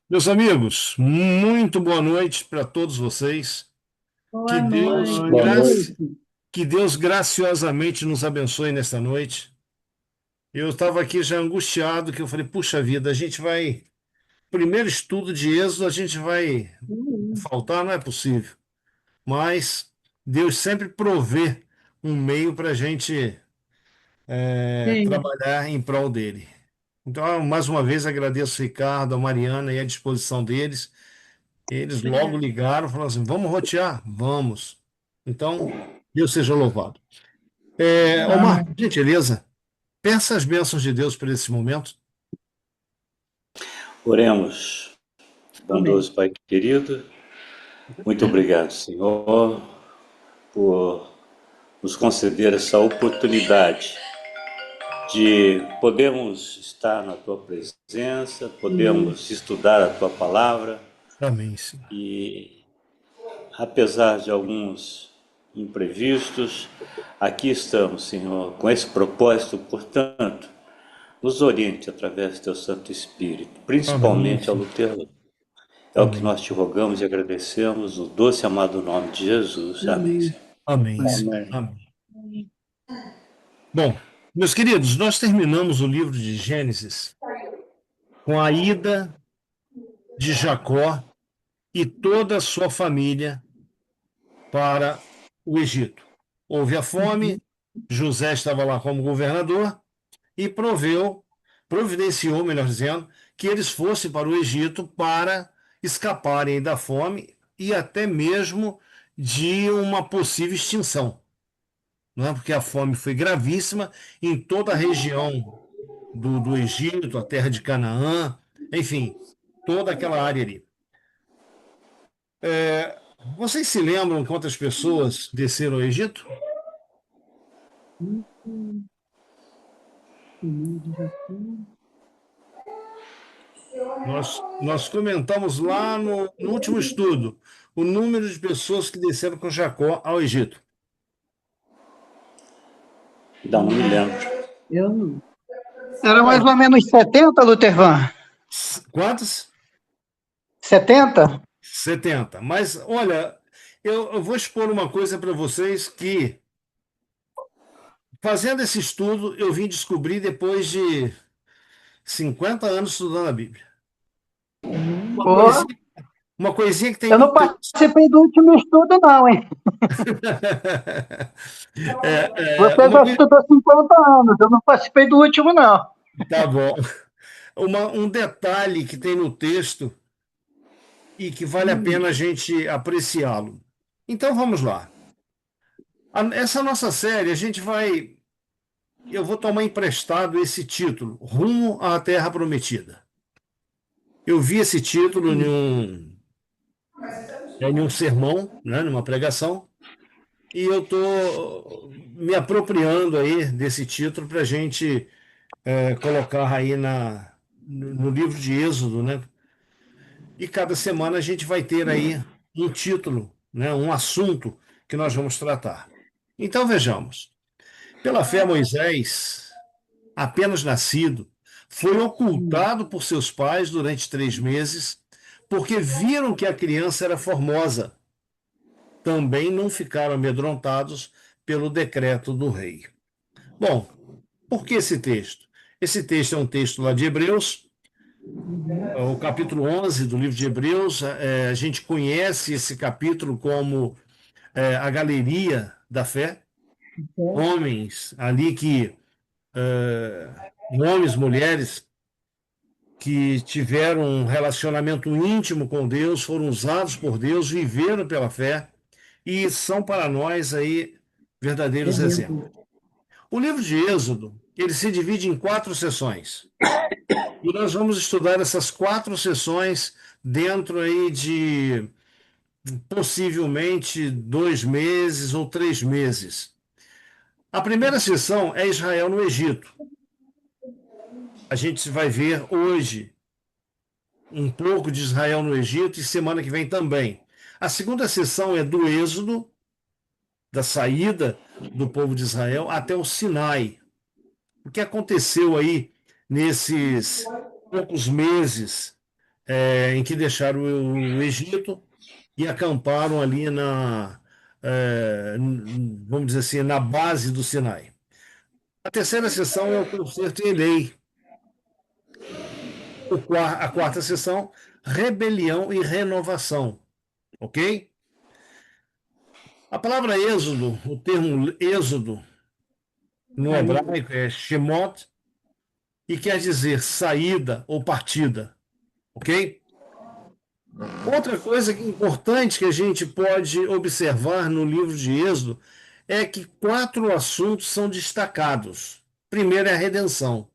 Meus amigos, muito boa noite para todos vocês. Que Boa Deus, noite. Boa noite. que Deus graciosamente nos abençoe nesta noite. Eu estava aqui já angustiado, que eu falei, puxa vida, a gente vai. Primeiro estudo de Êxodo, a gente vai Uhum. faltar, não é possível. Mas Deus sempre provê um meio para a gente Sim, trabalhar em prol dele. Então, mais uma vez, agradeço o Ricardo, a Mariana e a disposição deles. Eles logo obrigada. ligaram, falaram assim: vamos rotear? Vamos. Então, Deus seja louvado. Omar, Amém. gentileza, peça as bênçãos de Deus por esse momento. Oremos. Amém. Bondoso Pai querido, muito obrigado, Senhor, por nos conceder essa oportunidade de podermos estar na Tua presença, Amém. podermos estudar a Tua palavra Amém, Senhor. e, apesar de alguns imprevistos, aqui estamos, Senhor, com esse propósito, portanto, nos oriente através do Teu Santo Espírito, Amém, principalmente ao Senhor. Lutero. É o que Amém. nós te rogamos e agradecemos no doce e amado nome de Jesus. Amém, Amém. Senhor. Amém, Senhor. Amém. Amém. Bom, meus queridos, nós terminamos o livro de Gênesis com a ida de Jacó e toda a sua família para o Egito. Houve a Uhum. fome, José estava lá como governador e providenciou, melhor dizendo, que eles fossem para o Egito para escaparem da fome e até mesmo de uma possível extinção, não é? Porque a fome foi gravíssima em toda a região do Egito, a terra de Canaã, enfim, toda aquela área ali. Vocês se lembram quantas pessoas desceram ao Egito? Uhum. Uhum. Nós comentamos lá no último estudo o número de pessoas que desceram com Jacó ao Egito. Não me lembro. Eu não. Era mais Olha, ou menos 70, Lutervan? quantos? 70? 70. Mas, olha, eu vou expor uma coisa para vocês que, fazendo esse estudo, eu vim descobrir depois de 50 anos estudando a Bíblia. Uma Pô, coisinha, uma coisinha que tem eu não muito. participei do último estudo, não, hein? É, Você já estudou 50 anos, eu não participei do último, não. tá bom. Um detalhe que tem no texto e que vale a Hum. pena a gente apreciá-lo. Então vamos lá. Essa nossa série, a gente vai. Eu vou tomar emprestado esse título, Rumo à Terra Prometida. Eu vi esse título em um sermão, né, numa pregação, e eu estou me apropriando aí desse título para a gente colocar aí no livro de Êxodo, né? E cada semana a gente vai ter aí um título, né, um assunto que nós vamos tratar. Então vejamos. Pela fé, Moisés, apenas nascido, foi Hum. ocultado por seus pais durante 3 meses, porque viram que a criança era formosa. Também não ficaram amedrontados pelo decreto do rei. Bom, por que esse texto? Esse texto é um texto lá de Hebreus, Uhum. o capítulo 11 do livro de Hebreus. A gente conhece esse capítulo como a galeria da fé. Homens ali que, homens, mulheres que tiveram um relacionamento íntimo com Deus, foram usados por Deus, viveram pela fé e são para nós aí verdadeiros exemplos. Exemplo. O livro de Êxodo, ele se divide em 4 sessões. E nós vamos estudar essas 4 sessões dentro aí de possivelmente 2 meses ou 3 meses. A primeira sessão é Israel no Egito. A gente vai ver hoje um pouco de Israel no Egito e semana que vem também. A segunda sessão é do Êxodo, da saída do povo de Israel até o Sinai. O que aconteceu aí nesses poucos meses em que deixaram o Egito e acamparam ali vamos dizer assim, na base do Sinai. A terceira sessão é o concerto em lei. A quarta sessão, rebelião e renovação, ok? A palavra êxodo, o termo êxodo no hebraico é shemot e quer dizer saída ou partida, ok? Outra coisa importante que a gente pode observar no livro de Êxodo é que quatro assuntos são destacados. Primeiro é a redenção,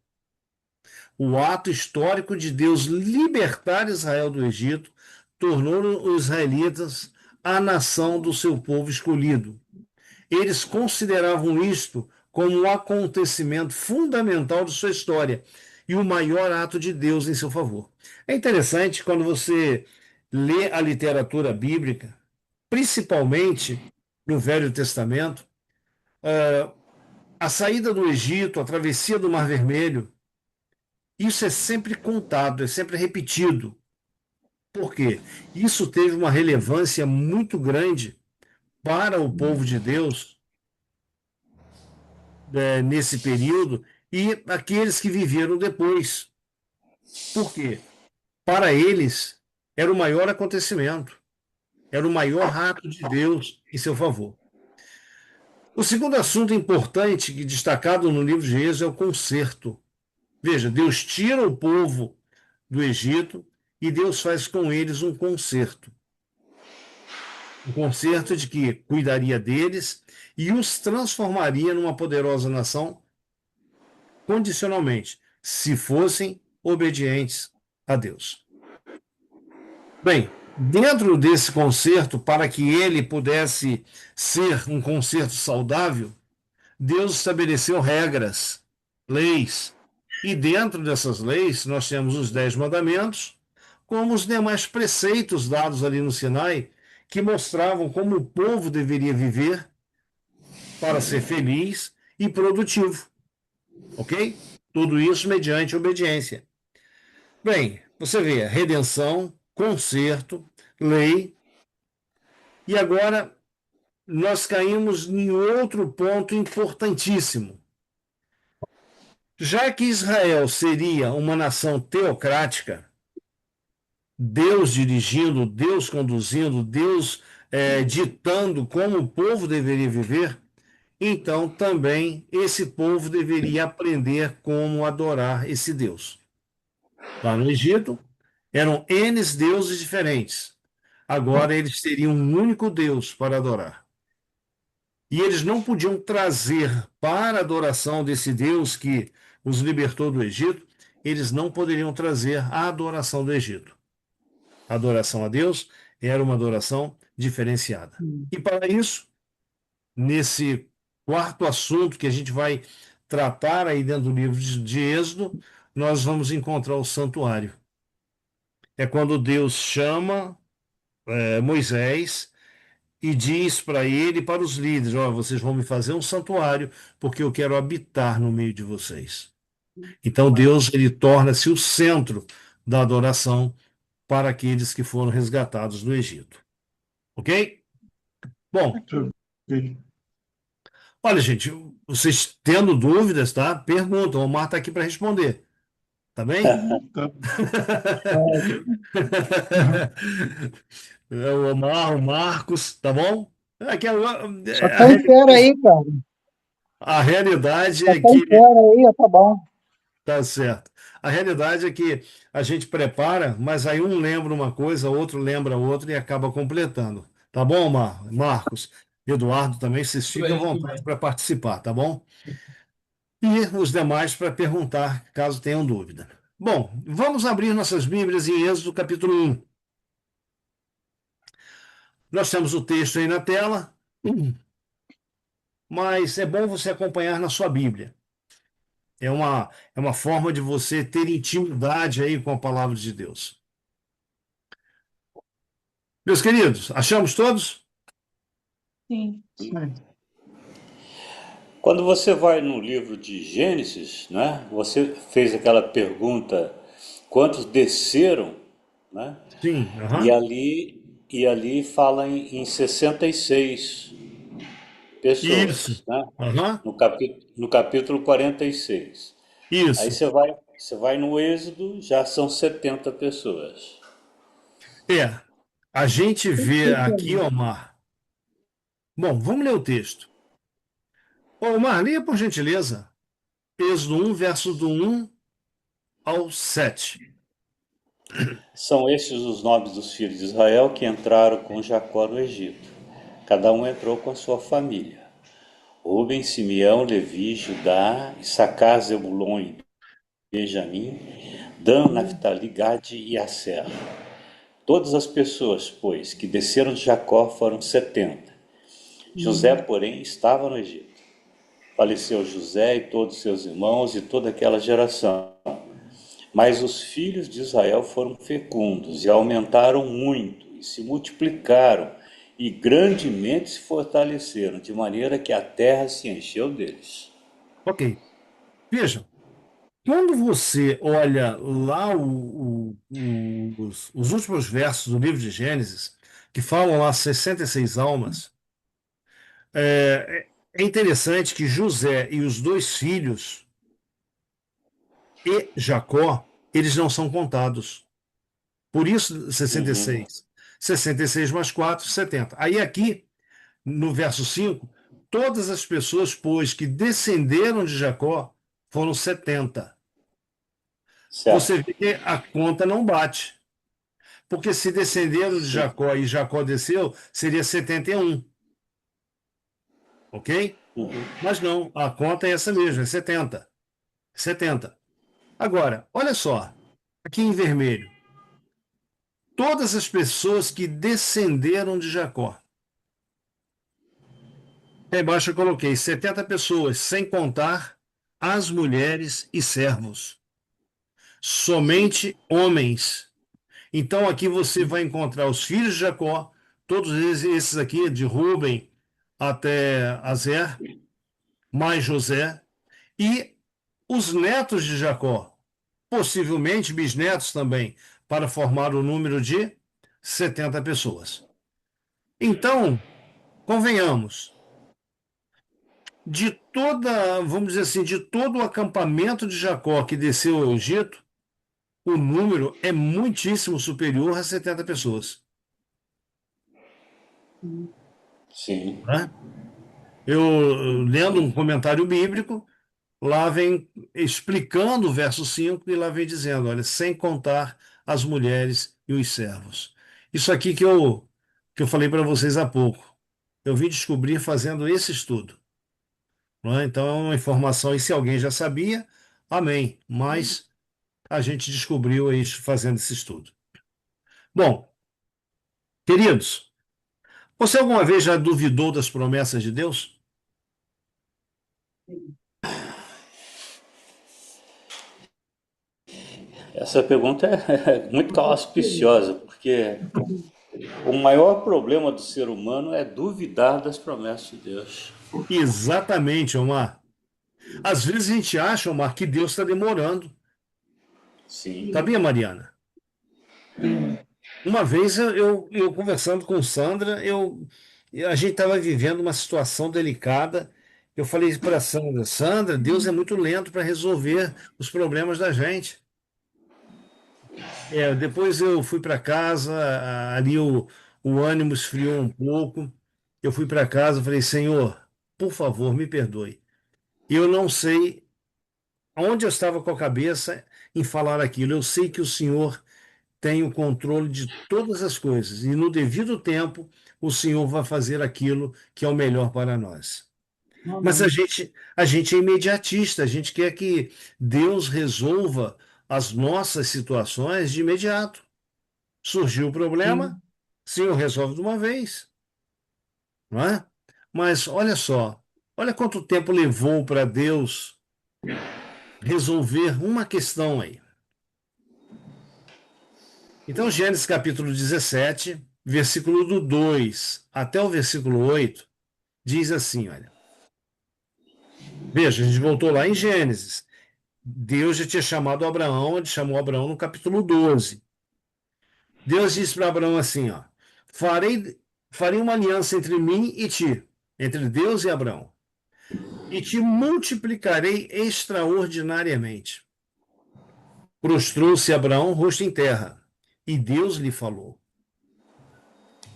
o ato histórico de Deus libertar Israel do Egito, tornou os israelitas a nação do seu povo escolhido. Eles consideravam isto como um acontecimento fundamental de sua história e o maior ato de Deus em seu favor. É interessante quando você lê a literatura bíblica, principalmente no Velho Testamento, a saída do Egito, a travessia do Mar Vermelho, isso é sempre contado, é sempre repetido. Por quê? Isso teve uma relevância muito grande para o povo de Deus, nesse período e aqueles que viveram depois. Por quê? Para eles, era o maior acontecimento, era o maior ato de Deus em seu favor. O segundo assunto importante e destacado no livro de Êxodo é o conserto. Veja, Deus tira o povo do Egito e Deus faz com eles um conserto. Um conserto de que cuidaria deles e os transformaria numa poderosa nação condicionalmente, se fossem obedientes a Deus. Bem, dentro desse concerto, para que ele pudesse ser um concerto saudável, Deus estabeleceu regras, leis. E dentro dessas leis, nós temos os 10 mandamentos, como os demais preceitos dados ali no Sinai, que mostravam como o povo deveria viver para ser feliz e produtivo. Ok? Tudo isso mediante obediência. Bem, você vê redenção, conserto, lei, e agora nós caímos em outro ponto importantíssimo. Já que Israel seria uma nação teocrática, Deus dirigindo, Deus conduzindo, Deus ditando como o povo deveria viver, então também esse povo deveria aprender como adorar esse Deus. Lá no Egito, eram N deuses diferentes. Agora eles teriam um único Deus para adorar. E eles não podiam trazer para a adoração desse Deus que os libertou do Egito, eles não poderiam trazer a adoração do Egito. A adoração a Deus era uma adoração diferenciada. E para isso, nesse quarto assunto que a gente vai tratar aí dentro do livro de Êxodo, nós vamos encontrar o santuário. É quando Deus chama Moisés e diz para ele e para os líderes: ó, vocês vão me fazer um santuário porque eu quero habitar no meio de vocês. Então Deus ele torna-se o centro da adoração para aqueles que foram resgatados do Egito. Ok? Bom, olha, gente, vocês tendo dúvidas, tá? Perguntam, o Omar está aqui para responder. Tá bem? O Omar, o Marcos, tá bom? Aqui, Só tá inteiro aí, cara. a realidade Só é tá que inteiro aí, tá bom. tá certo. A realidade é que a gente prepara, mas aí um lembra uma coisa, outro lembra outra e acaba completando. Tá bom, Marcos? Eduardo também, vocês fiquem à vontade para participar, tá bom? E os demais para perguntar, caso tenham dúvida. Bom, vamos abrir nossas Bíblias em Êxodo capítulo 1. Nós temos o texto aí na tela, mas é bom você acompanhar na sua Bíblia. É uma forma de você ter intimidade aí com a palavra de Deus. Meus queridos, achamos todos? Sim. Quando você vai no livro de Gênesis, né, você fez aquela pergunta: quantos desceram né? Sim, E aham. ali fala em 66 Isso. pessoas, né? Aham. No capítulo 46. Aí Isso. você vai no Êxodo, já são 70 pessoas. É. A gente vê aqui, Omar. Bom, vamos ler o texto. Omar, leia por gentileza. Êxodo 1, verso do 1 ao 7. São estes os nomes dos filhos de Israel que entraram com Jacó no Egito. Cada um entrou com a sua família. Rubem, Simeão, Levi, Judá, Issacar, Zebulon e Benjamim, Dan, Naphtali, Gade e Asser. Todas as pessoas, pois, que desceram de Jacó foram 70. José, porém, estava no Egito. Faleceu José e todos seus irmãos e toda aquela geração. Mas os filhos de Israel foram fecundos e aumentaram muito e se multiplicaram e grandemente se fortaleceram, de maneira que a terra se encheu deles. Ok. Vejam, quando você olha lá os últimos versos do livro de Gênesis, que falam lá 66 almas, é interessante que José e os dois filhos e Jacó, eles não são contados. Por isso, Uhum. 66. 66 mais 4, 70. Aí aqui, no verso 5, todas as pessoas, pois, que descenderam de Jacó foram 70. Você Certo. vê que a conta não bate. Porque se descenderam de Sim. Jacó e Jacó desceu, seria 71, ok? Mas não, a conta é essa mesmo, é 70. 70. Agora, olha só, aqui em vermelho, todas as pessoas que descenderam de Jacó. Aí embaixo eu coloquei 70 pessoas, sem contar as mulheres e servos. Sim. Somente homens. Então aqui você vai encontrar os filhos de Jacó, todos esses aqui, de Ruben até Azer, mais José, e os netos de Jacó, possivelmente bisnetos também, para formar o número de 70 pessoas. Então, convenhamos, de toda, vamos dizer assim, de todo o acampamento de Jacó que desceu ao Egito, o número é muitíssimo superior a 70 pessoas. Sim. Né? Eu, lendo um comentário bíblico, lá vem explicando o verso 5 e lá vem dizendo, olha, sem contar as mulheres e os servos. Isso aqui que eu falei para vocês há pouco. Eu vim descobrir fazendo esse estudo. Não é? Então é uma informação, e se alguém já sabia, amém. Mas a gente descobriu isso fazendo esse estudo. Bom, queridos, você alguma vez já duvidou das promessas de Deus? Essa pergunta é muito auspiciosa, porque o maior problema do ser humano é duvidar das promessas de Deus. Exatamente, Omar. Às vezes a gente acha, Omar, que Deus está demorando. Sim. Sabia, Mariana? Uma vez eu conversando com Sandra, a gente estava vivendo uma situação delicada. Eu falei para Sandra, Sandra, Deus é muito lento para resolver os problemas da gente. Depois eu fui para casa, ali o ânimo esfriou um pouco. Eu fui para casa, falei, Senhor, por favor, me perdoe. Eu não sei onde eu estava com a cabeça em falar aquilo. Eu sei que o Senhor tem o controle de todas as coisas e no devido tempo o Senhor vai fazer aquilo que é o melhor para nós. Mas a gente é imediatista, a gente quer que Deus resolva as nossas situações de imediato. Surgiu o problema, o Senhor resolve de uma vez, não é? Mas olha só, olha quanto tempo levou para Deus resolver uma questão aí. Então, Gênesis capítulo 17, versículo do 2 até o versículo 8, diz assim, olha. Veja, a gente voltou lá em Gênesis. Deus já tinha chamado Abraão, ele chamou Abraão no capítulo 12. Deus disse para Abraão assim, ó, farei uma aliança entre mim e ti, entre Deus e Abraão, e te multiplicarei extraordinariamente. Prostrou-se Abraão rosto em terra, e Deus lhe falou: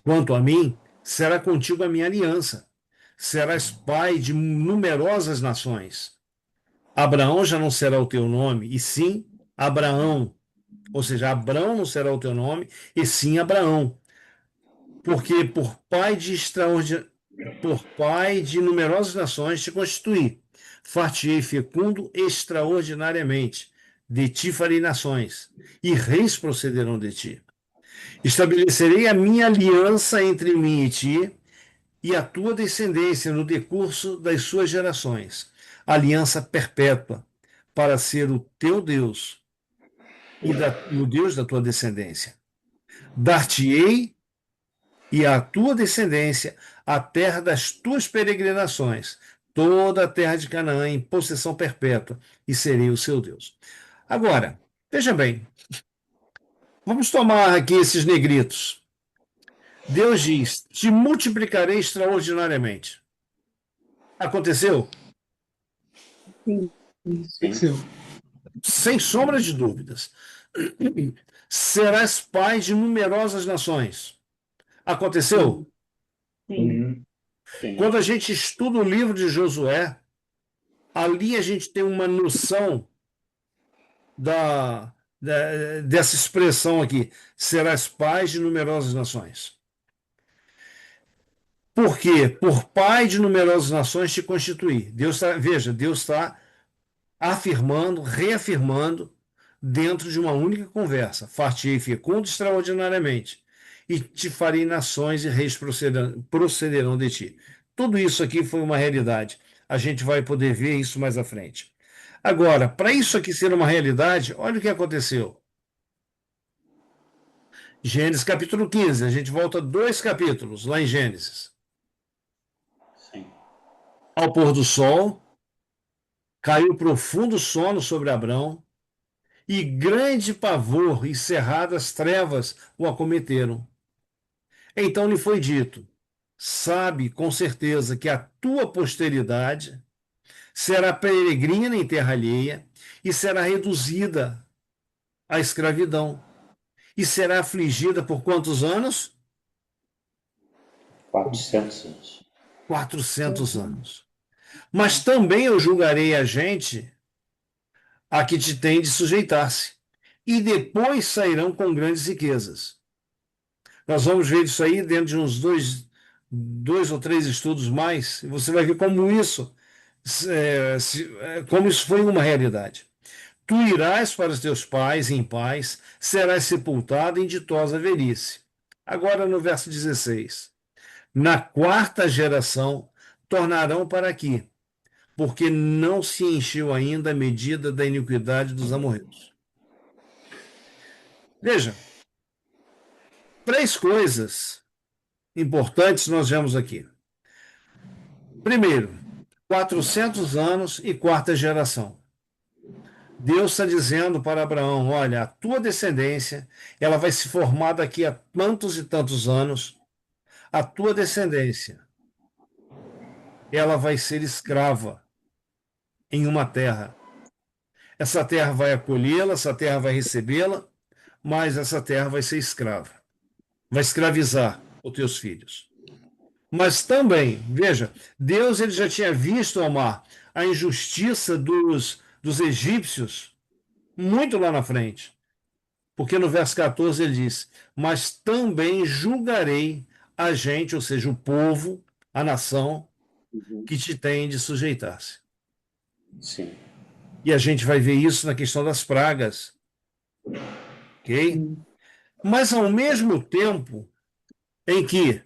Quanto a mim, será contigo a minha aliança. Serás pai de numerosas nações. Abraão já não será o teu nome, e sim Abraão. Ou seja, Abrão não será o teu nome, e sim Abraão. Porque por pai de numerosas nações te constituí. Far-te-ei fecundo extraordinariamente. De ti farei nações, e reis procederão de ti. Estabelecerei a minha aliança entre mim e ti, e a tua descendência no decurso das suas gerações, aliança perpétua, para ser o teu Deus e o Deus da tua descendência. Dar-te-ei e à tua descendência a terra das tuas peregrinações, toda a terra de Canaã em possessão perpétua, e serei o seu Deus. Agora, veja bem, vamos tomar aqui esses negritos. Deus diz: te multiplicarei extraordinariamente. Aconteceu? Sim. Aconteceu. Sem sombra de dúvidas. Serás pai de numerosas nações. Aconteceu? Sim. Sim. Quando a gente estuda o livro de Josué, ali a gente tem uma noção dessa expressão aqui: serás pai de numerosas nações. Por quê? Por pai de numerosas nações te constituir. Veja, Deus está afirmando, reafirmando, dentro de uma única conversa: far-te-ei fecundo extraordinariamente, e te farei nações e reis procederão de ti. Tudo isso aqui foi uma realidade. A gente vai poder ver isso mais à frente. Agora, para isso aqui ser uma realidade, olha o que aconteceu. Gênesis capítulo 15, a gente volta 2 capítulos lá em Gênesis. Sim. Ao pôr do sol, caiu profundo sono sobre Abrão, e grande pavor e cerradas trevas o acometeram. Então lhe foi dito: sabe com certeza que a tua posteridade será peregrina em terra alheia e será reduzida à escravidão. E será afligida por quantos anos? 400 anos. 400 anos. Mas também eu julgarei a gente a que te tem de sujeitar-se, e depois sairão com grandes riquezas. Nós vamos ver isso aí dentro de uns dois ou três estudos mais, e você vai ver como como isso foi uma realidade. Tu irás para os teus pais em paz, serás sepultado em ditosa velhice. Agora no verso 16. Na quarta geração tornarão para aqui, porque não se encheu ainda a medida da iniquidade dos amorreus. Veja, três coisas importantes nós vemos aqui. Primeiro, 400 anos e quarta geração. Deus está dizendo para Abraão: olha, a tua descendência, ela vai se formar daqui a tantos e tantos anos. A tua descendência, ela vai ser escrava em uma terra. Essa terra vai acolhê-la, essa terra vai recebê-la, mas essa terra vai ser escrava. Vai escravizar os teus filhos. Mas também, veja, Deus ele já tinha visto, Omar, a injustiça dos egípcios muito lá na frente. Porque no verso 14 ele diz: mas também julgarei a gente, ou seja, o povo, a nação, que te tem de sujeitar-se. Sim. E a gente vai ver isso na questão das pragas. Ok? Mas em que,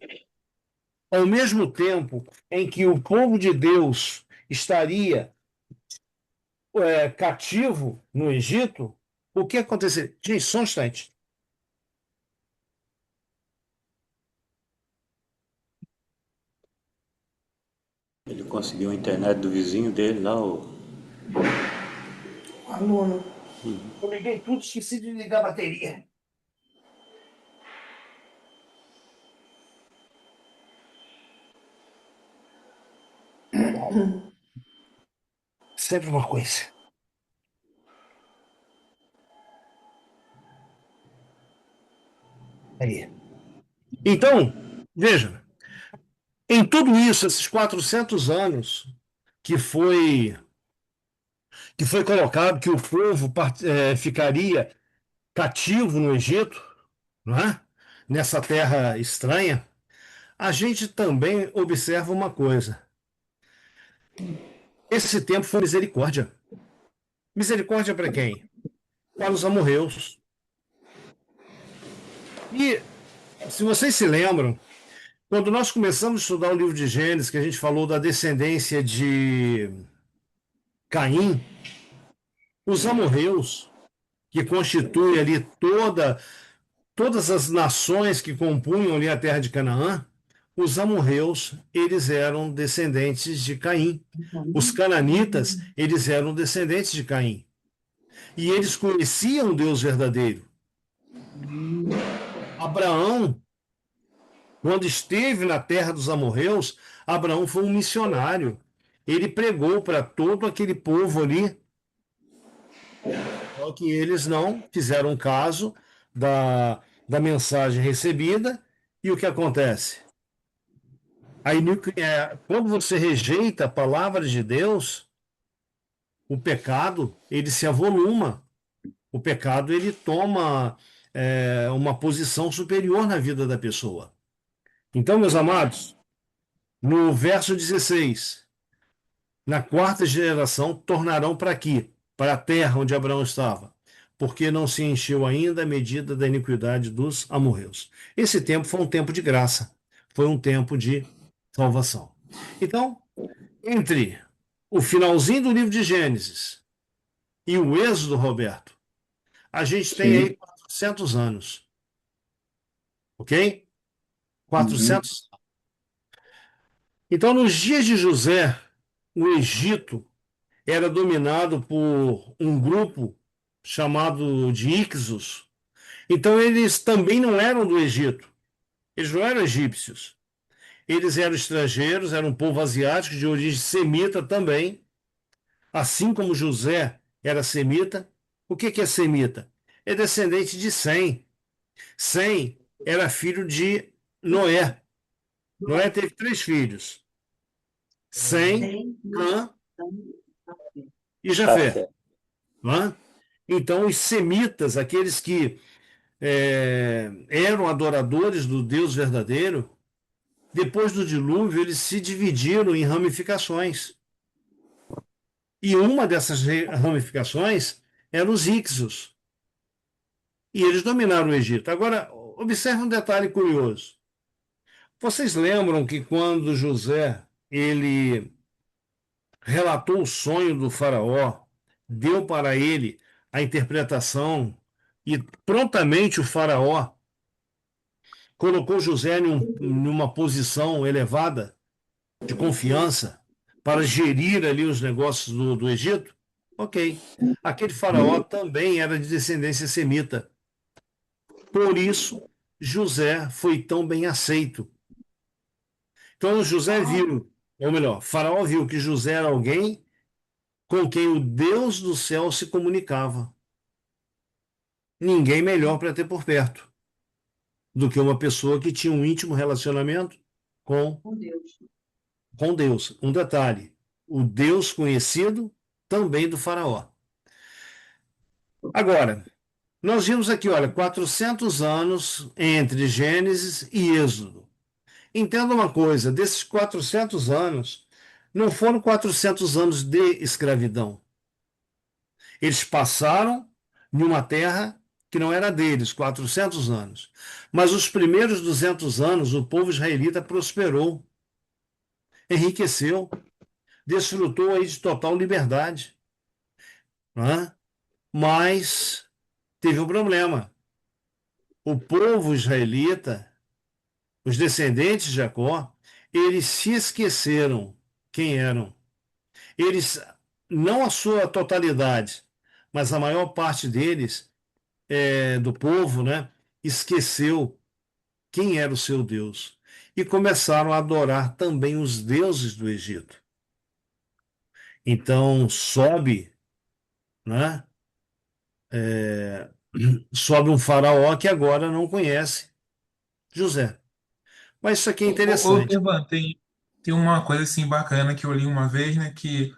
ao mesmo tempo em que o povo de Deus estaria cativo no Egito, o que aconteceu? Gente, só um instante. Ele conseguiu a internet do vizinho dele lá, o Aluno. Eu liguei tudo, esqueci de ligar a bateria. Sempre uma coisa. Aí. Então, veja, em tudo isso, esses 400 anos que foi que foi colocado que o povo ficaria cativo no Egito, não é? Nessa terra estranha, a gente também observa uma coisa. Esse tempo foi misericórdia. Misericórdia para quem? Para os amorreus. E, se vocês se lembram, quando nós começamos a estudar o livro de Gênesis, que a gente falou da descendência de Caim, os amorreus, que constituem ali todas as nações que compunham ali a terra de Canaã, os amorreus, eles eram descendentes de Caim. Os cananitas, eles eram descendentes de Caim. E eles conheciam o Deus verdadeiro. Abraão, quando esteve na terra dos amorreus, Abraão foi um missionário. Ele pregou para todo aquele povo ali, só que eles não fizeram caso da mensagem recebida. E o que acontece? Aí, quando você rejeita a palavra de Deus, o pecado ele se avoluma. O pecado ele toma uma posição superior na vida da pessoa. Então, meus amados, no verso 16, na quarta geração tornarão para aqui, para a terra onde Abraão estava, porque não se encheu ainda a medida da iniquidade dos amorreus. Esse tempo foi um tempo de graça, foi um tempo de salvação. Então, entre o finalzinho do livro de Gênesis e o Êxodo, Roberto, a gente tem aí Sim. 400 anos, ok? Uhum. 400. Então, nos dias de José, o Egito era dominado por um grupo chamado de Ixos. Então, eles também não eram do Egito. Eles não eram egípcios. Eles eram estrangeiros, eram um povo asiático de origem semita também. Assim como José era semita. O que é semita? É descendente de Sem. Sem era filho de Noé. Noé teve 3 filhos: Sem, Cã e Jafé. Café. Não é? Então, os semitas, aqueles que eram adoradores do Deus verdadeiro, depois do dilúvio, eles se dividiram em ramificações. E uma dessas ramificações eram os Ixos. E eles dominaram o Egito. Agora, observe um detalhe curioso. Vocês lembram que quando José ele relatou o sonho do faraó, deu para ele a interpretação e prontamente o faraó colocou José numa posição elevada de confiança para gerir ali os negócios do Egito? Ok. Aquele faraó também era de descendência semita. Por isso, José foi tão bem aceito. Então, José viu, ou melhor, Faraó viu que José era alguém com quem o Deus do céu se comunicava. Ninguém melhor para ter por perto do que uma pessoa que tinha um íntimo relacionamento com, com Deus. Um detalhe: o Deus conhecido também do Faraó. Agora, nós vimos aqui, olha, 400 anos entre Gênesis e Êxodo. Entenda uma coisa: desses 400 anos, não foram 400 anos de escravidão. Eles passaram em uma terra que não era deles, 400 anos. Mas os primeiros 200 anos, o povo israelita prosperou, enriqueceu, desfrutou aí de total liberdade. Né? Mas teve um problema. O povo israelita, os descendentes de Jacó, eles se esqueceram quem eram. Eles, não a sua totalidade, mas a maior parte deles, do povo, né, esqueceu quem era o seu Deus e começaram a adorar também os deuses do Egito. Então sobe, né? É, sobe um faraó que agora não conhece José. Mas isso aqui é interessante. Evan, tem uma coisa assim bacana que eu li uma vez, né? Que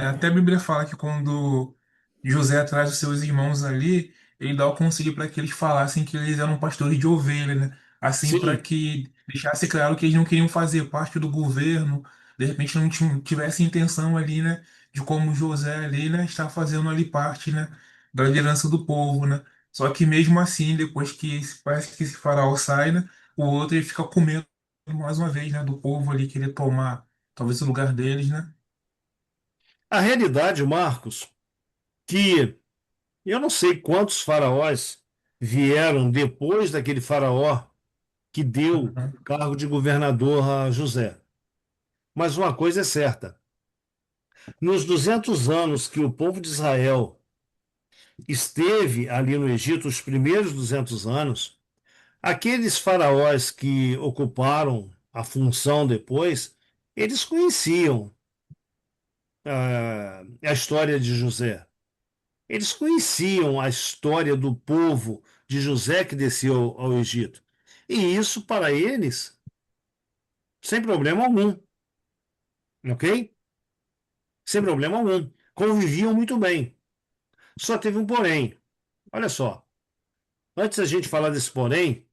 até a Bíblia fala que quando José traz os seus irmãos ali, ele dá o conselho para que eles falassem que eles eram pastores de ovelha, né? Assim, para Sim, que deixasse claro que eles não queriam fazer parte do governo, de repente não tivesse intenção ali, né? De como José ali, né? Está fazendo ali parte, né? Da liderança do povo, né? Só que mesmo assim, depois que parece que esse faraó sai, né? O outro ele fica com medo mais uma vez, né, do povo ali querer tomar talvez o lugar deles, né? a realidade, Marcos, que eu não sei quantos faraós vieram depois daquele faraó que deu Uhum. o cargo de governador a José. Mas uma coisa é certa: nos 200 anos que o povo de Israel esteve ali no Egito, os primeiros 200 anos, aqueles faraós que ocuparam a função depois, eles conheciam a história de José. Eles conheciam a história do povo de José que desceu ao Egito. E isso para eles, sem problema algum, ok? Sem problema algum. Conviviam muito bem. Só teve um porém. Olha só, antes da gente falar desse porém,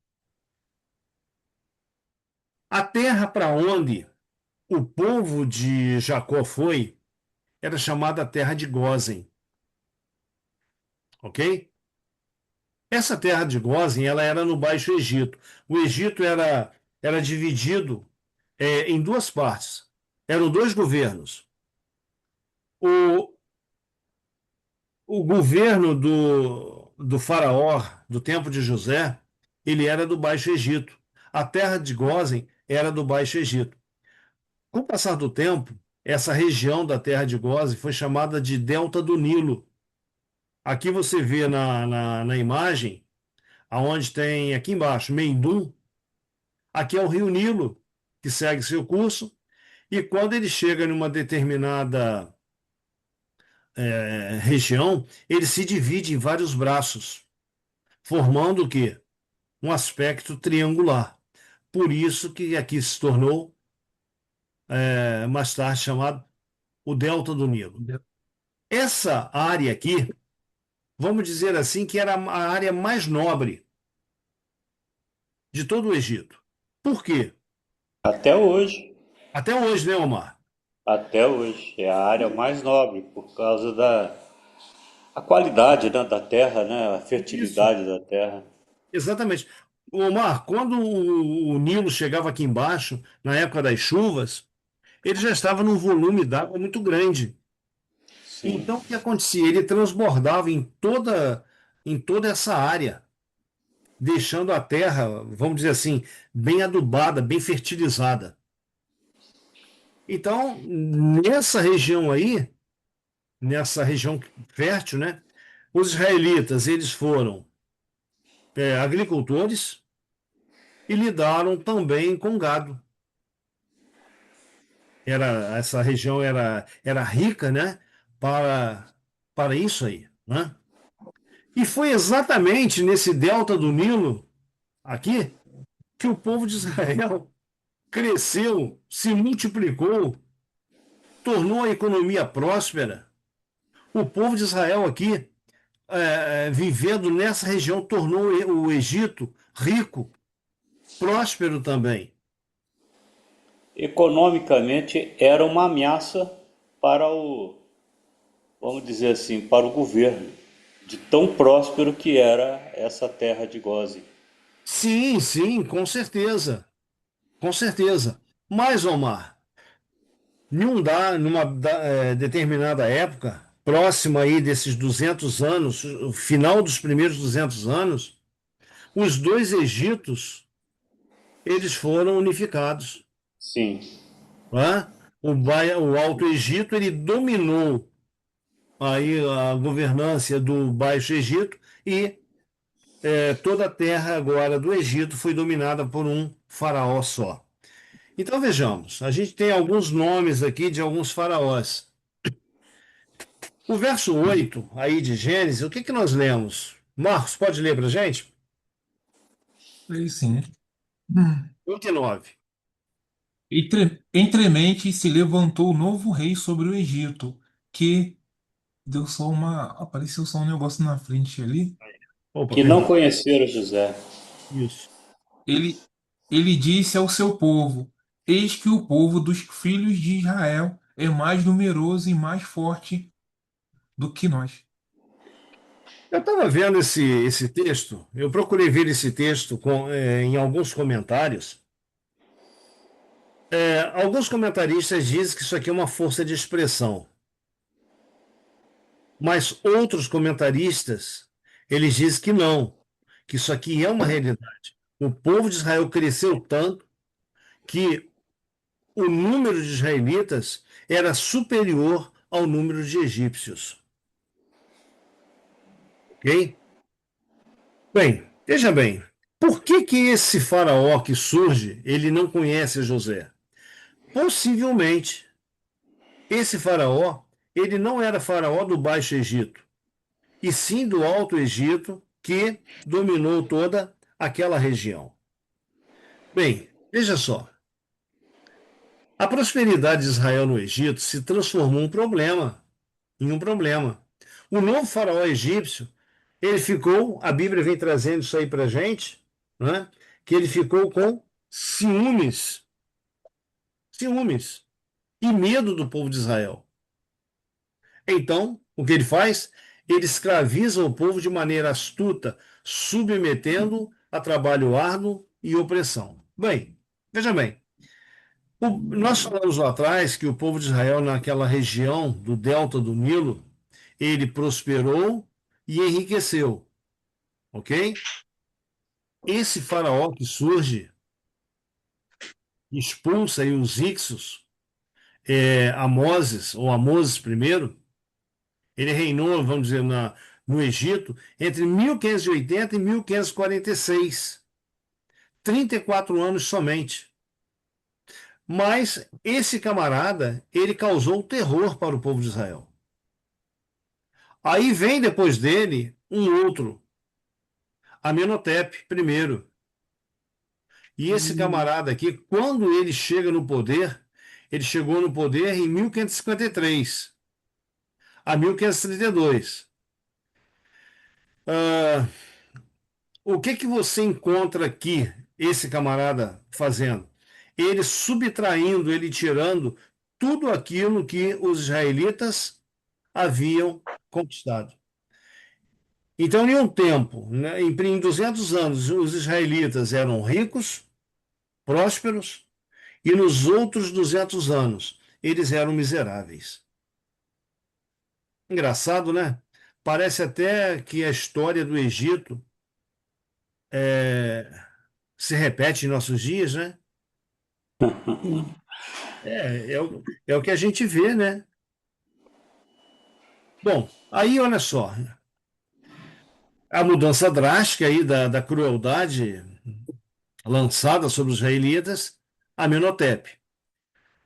a terra para onde o povo de Jacó foi era chamada terra de Gósen, ok? Essa terra de Gósen, ela era no Baixo Egito. O Egito era dividido em duas partes. Eram dois governos. O, o governo do faraó, do tempo de José, ele era do Baixo Egito. A terra de Gósen era do Baixo Egito. Com o passar do tempo, essa região da terra de Gósen foi chamada de Delta do Nilo. Aqui você vê na imagem, aonde tem aqui embaixo, Meindum, aqui é o Rio Nilo, que segue seu curso, e quando ele chega numa determinada região, ele se divide em vários braços, formando o quê? Um aspecto triangular. Por isso que aqui se tornou, mais tarde, chamado o Delta do Nilo. Essa área aqui, vamos dizer assim, que era a área mais nobre de todo o Egito. Por quê? Até hoje, Até hoje, né, Omar? até hoje, é a área mais nobre por causa da a qualidade, né, da terra, né, a Isso, fertilidade da terra. exatamente. Omar, quando o Nilo chegava aqui embaixo, na época das chuvas, ele já estava num volume d'água muito grande. Sim. Então, o que acontecia? Ele transbordava em toda essa área, deixando a terra, vamos dizer assim, bem adubada, bem fertilizada. Então, nessa região fértil, né? Os israelitas, eles foram agricultores e lidaram também com gado. Essa região era rica, né? Para isso aí, né? E foi exatamente nesse delta do Nilo, aqui, que o povo de Israel cresceu, se multiplicou, tornou a economia próspera. O povo de Israel aqui, vivendo nessa região, tornou o Egito rico, próspero também. Economicamente era uma ameaça para o, vamos dizer assim, para o governo, de tão próspero que era essa terra de Goze. Sim, sim, com certeza, com certeza. Mas, Omar, numa determinada época, próxima aí desses 200 anos, o final dos primeiros 200 anos, os dois Egitos, eles foram unificados. Sim. Né? O Alto Egito, ele dominou aí a governância do Baixo Egito e toda a terra agora do Egito foi dominada por um faraó só. Então vejamos, a gente tem alguns nomes aqui de alguns faraós. O verso 8 aí de Gênesis, o que que nós lemos? Marcos, pode ler para a gente? Ele sim. Hum. 29. Entremente se levantou o novo rei sobre o Egito, que apareceu só um negócio na frente ali. Opa, Que não perdão. conheceram José. Isso. Ele, ele disse ao seu povo: Eis que o povo dos filhos de Israel é mais numeroso e mais forte do que nós. Eu estava vendo esse texto, eu procurei ver esse texto em alguns comentários. Alguns comentaristas dizem que isso aqui é uma força de expressão, mas outros comentaristas, eles dizem que não, que isso aqui é uma realidade. O povo de Israel cresceu tanto que o número de israelitas era superior ao número de egípcios. Ok? Bem, veja bem, por que que esse faraó que surge, ele não conhece José? Possivelmente, esse faraó, ele não era faraó do Baixo Egito, e sim do Alto Egito, que dominou toda aquela região. Bem, veja só, a prosperidade de Israel no Egito se transformou em um problema. O novo faraó egípcio, ele ficou, a Bíblia vem trazendo isso aí para a gente, né? Que ele ficou com ciúmes e medo do povo de Israel. Então, o que ele faz? Ele escraviza o povo de maneira astuta, submetendo a trabalho árduo e opressão. Bem, veja bem, nós falamos lá atrás que o povo de Israel, naquela região do delta do Nilo, ele prosperou e enriqueceu, ok? Esse faraó que surge, expulsa aí os Ixos, Amoses primeiro, ele reinou, vamos dizer, no Egito entre 1580 e 1546. 34 anos somente. Mas esse camarada, ele causou terror para o povo de Israel. Aí vem depois dele um outro, Amenhotep I. E esse Hum, camarada aqui, quando ele chega no poder, ele chegou no poder em 1553 a 1532. Ah, o que que você encontra aqui, esse camarada fazendo? Ele subtraindo, ele tirando tudo aquilo que os israelitas haviam conquistado. Então, em um tempo, né, em 200 anos, os israelitas eram ricos, prósperos, e nos outros 200 anos, eles eram miseráveis. Engraçado, né? Parece até que a história do Egito é, se repete em nossos dias, né? sim. É o que a gente vê, né? Bom, aí olha só, a mudança drástica aí da crueldade lançada sobre os israelitas, Amenhotep.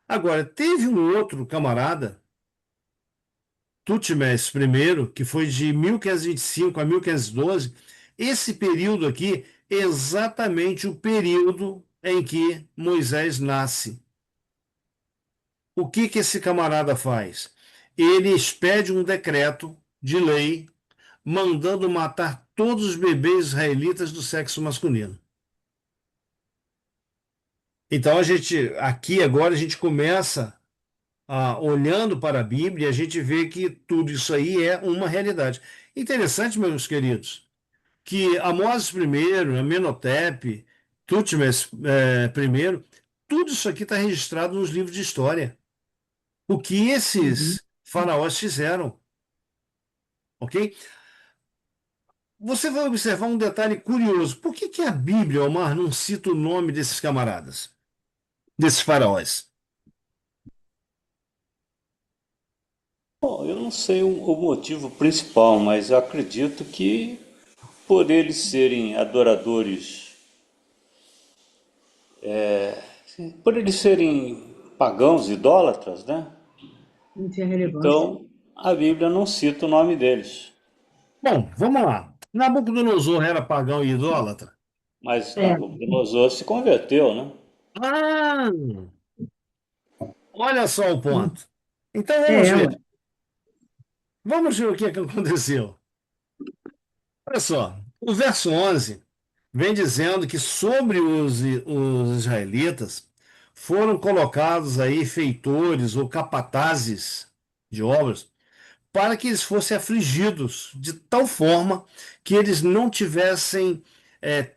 Agora, teve um outro camarada, Tutmés I, que foi de 1525 a 1512. Esse período aqui é exatamente o período em que Moisés nasce. O que que esse camarada faz? Ele expede um decreto de lei mandando matar todos os bebês israelitas do sexo masculino. Então a gente aqui agora a gente começa olhando para a Bíblia, a gente vê que tudo isso aí é uma realidade. Interessante, meus queridos, que Amós I, Amenhotep, Tutmés I, tudo isso aqui está registrado nos livros de história. O que Uhum. esses faraós fizeram, ok? Você vai observar um detalhe curioso. Por que que a Bíblia, Omar, não cita o nome desses camaradas, desses faraós? Bom, eu não sei o motivo principal, mas eu acredito que por eles serem adoradores, por eles serem pagãos, idólatras, né? Não tinha relevância. Então, A Bíblia não cita o nome deles, Bom, vamos lá. Nabucodonosor era pagão e idólatra? mas É, Nabucodonosor se converteu, né? Ah, olha só o ponto. Então vamos é, ver. ué. Vamos ver o que é que aconteceu. Olha só, o verso 11 vem dizendo que sobre os israelitas foram colocados aí feitores ou capatazes de obras para que eles fossem afligidos de tal forma que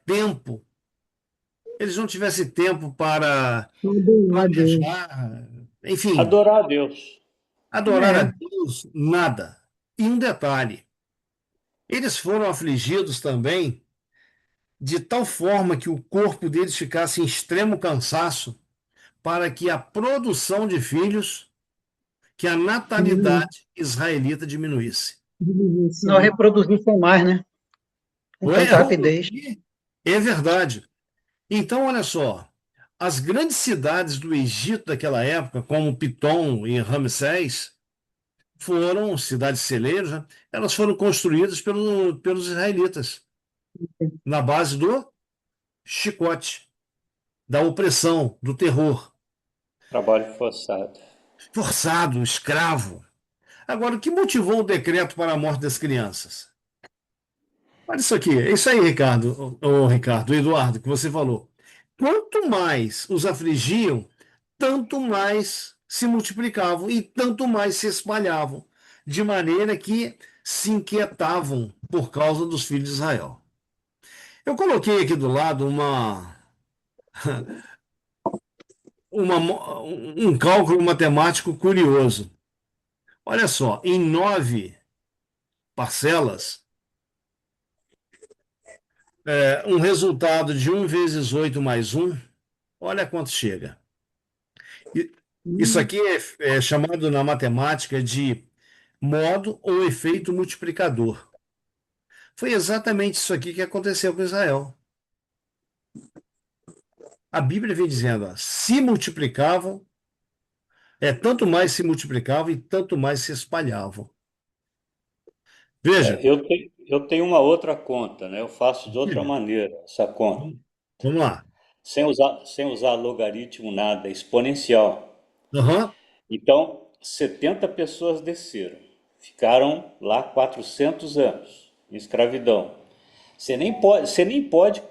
tempo, eles não tivessem tempo para Adorar a Deus. planejar, enfim, Adorar a Deus. adorar a É, Deus, nada. E um detalhe, eles foram afligidos também de tal forma que o corpo deles ficasse em extremo cansaço, para que a produção de filhos, que a diminuir, natalidade israelita diminuísse. diminuir, não reproduzissem mais, né? Com Foi? tanta rapidez. É verdade. Então, olha só, as grandes cidades do Egito daquela época, como Pitom e Ramsés, foram cidades celeiros, né? Elas foram construídas pelos israelitas, na base do chicote, da opressão, do terror. Trabalho forçado. Forçado, escravo. Agora, o que motivou o decreto para a morte das crianças? Olha isso aqui, é isso aí, Ricardo, Ricardo, o Eduardo, que você falou. Quanto mais os afligiam, tanto mais se multiplicavam e tanto mais se espalhavam, de maneira que se inquietavam por causa dos filhos de Israel. Eu coloquei aqui do lado um cálculo matemático curioso. Olha só, em 9 parcelas, um resultado de 1 vezes 8 mais 1, olha quanto chega. E- Isso aqui é chamado na matemática de modo ou efeito multiplicador. Foi exatamente isso aqui que aconteceu com Israel. A Bíblia vem dizendo, ó, se multiplicavam, tanto mais se multiplicavam e tanto mais se espalhavam. Veja, Eu tenho uma outra conta, né? Eu faço de outra maneira essa conta, vamos lá. sem usar logaritmo nada, exponencial. Aham. Então, 70 pessoas desceram, ficaram lá 400 anos em escravidão. Você nem pode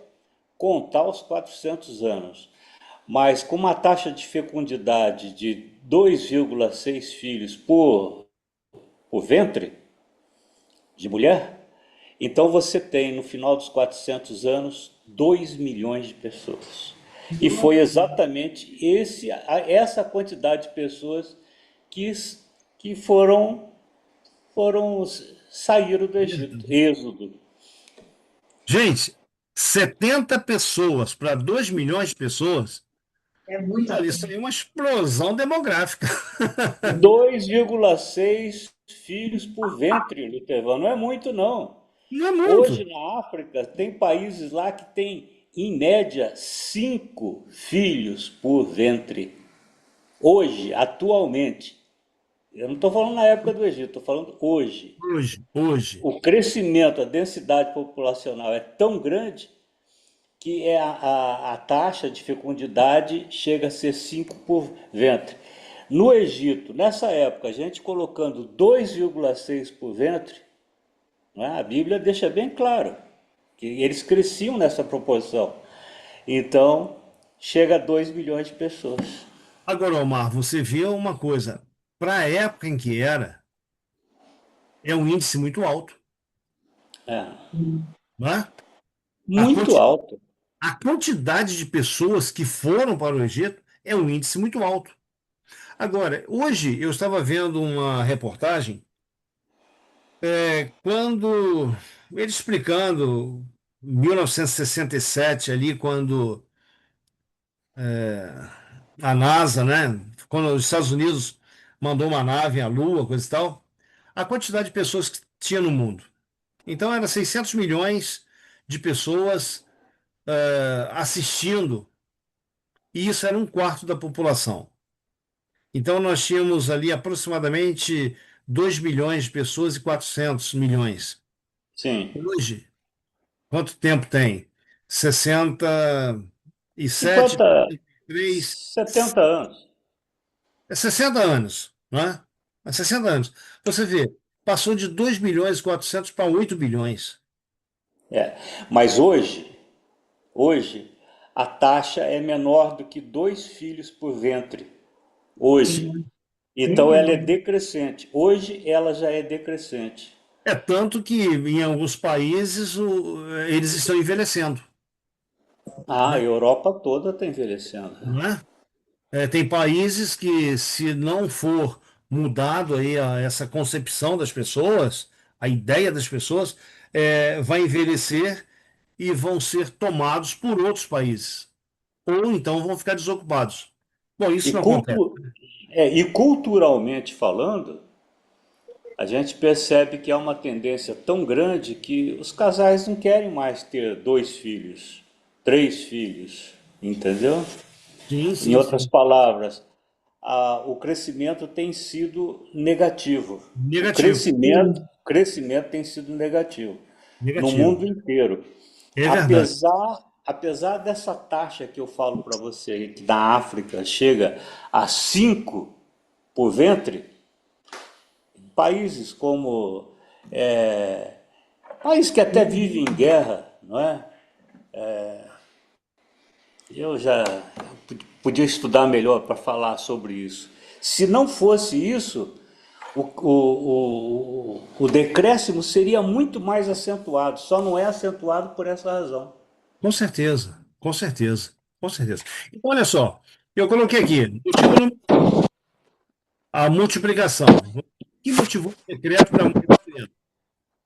contar os 400 anos, mas com uma taxa de fecundidade de 2,6 filhos por ventre de mulher, então você tem no final dos 400 anos 2 milhões de pessoas. E foi exatamente essa quantidade de pessoas que, que foram saíram do Egito, êxodo. Gente, 70 pessoas para 2 milhões de pessoas, É muita olha, isso coisa. aí é uma explosão demográfica. 2,6 filhos por ventre, Lutervano. Não é muito, não. Não é Hoje muito. na África tem países lá que tem, em média, 5 filhos por ventre. Hoje, atualmente. Eu não estou falando na época do Egito, estou falando hoje. Hoje. O crescimento, a densidade populacional é tão grande que a taxa de fecundidade chega a ser 5 por ventre. No Egito, nessa época, a gente colocando 2,6 por ventre, né, a Bíblia deixa bem claro que eles cresciam nessa proporção. Então, chega a 2 milhões de pessoas. Agora, Omar, você vê uma coisa. Para a época em que era, é um índice muito alto, É, não é? A, muito quanti- alto. a quantidade de pessoas que foram para o Egito é um índice muito alto. Agora, hoje eu estava vendo uma reportagem quando ele explicando 1967 ali, quando a NASA, né, quando os Estados Unidos mandou uma nave à Lua, coisa e tal, a quantidade de pessoas que tinha no mundo. Então, era 600 milhões de pessoas assistindo, e isso era 1/4 da população. Então, nós tínhamos ali aproximadamente 2 bilhões de pessoas e 400 milhões. Sim. Hoje, quanto tempo tem? 67, 50, 3, 70 anos. 60 anos, não é? 60 anos. Você vê, passou de 2 bilhões e 400 para 8 bilhões. É. Mas hoje, a taxa é menor do que 2 filhos por ventre. Hoje. Sim, bem Então ela é menor. decrescente. Hoje ela já é decrescente. É tanto que em alguns países eles estão envelhecendo, Ah, a né? Europa toda está envelhecendo. Não é? Tem países que, se não for mudado aí essa concepção das pessoas, a ideia das pessoas, vai envelhecer e vão ser tomados por outros países. Ou então vão ficar desocupados. Bom, E, isso não acontece. e culturalmente falando, a gente percebe que há uma tendência tão grande que os casais não querem mais ter 2 filhos, 3 filhos, entendeu? Sim, Em sim, outras sim. palavras, o crescimento tem sido negativo. O Negativo. crescimento, Sim, o crescimento tem sido negativo no Negativo. mundo inteiro. É verdade. Apesar dessa taxa que eu falo para você, que na África chega a 5 por ventre, países como países que até vivem em guerra, não é? Eu já podia estudar melhor para falar sobre isso. Se não fosse isso, o decréscimo seria muito mais acentuado, só não é acentuado por essa razão. Com certeza. Com certeza. Com certeza. Então, olha só. Eu coloquei aqui, motivo número a multiplicação. O que motivou o decreto para multiplicar?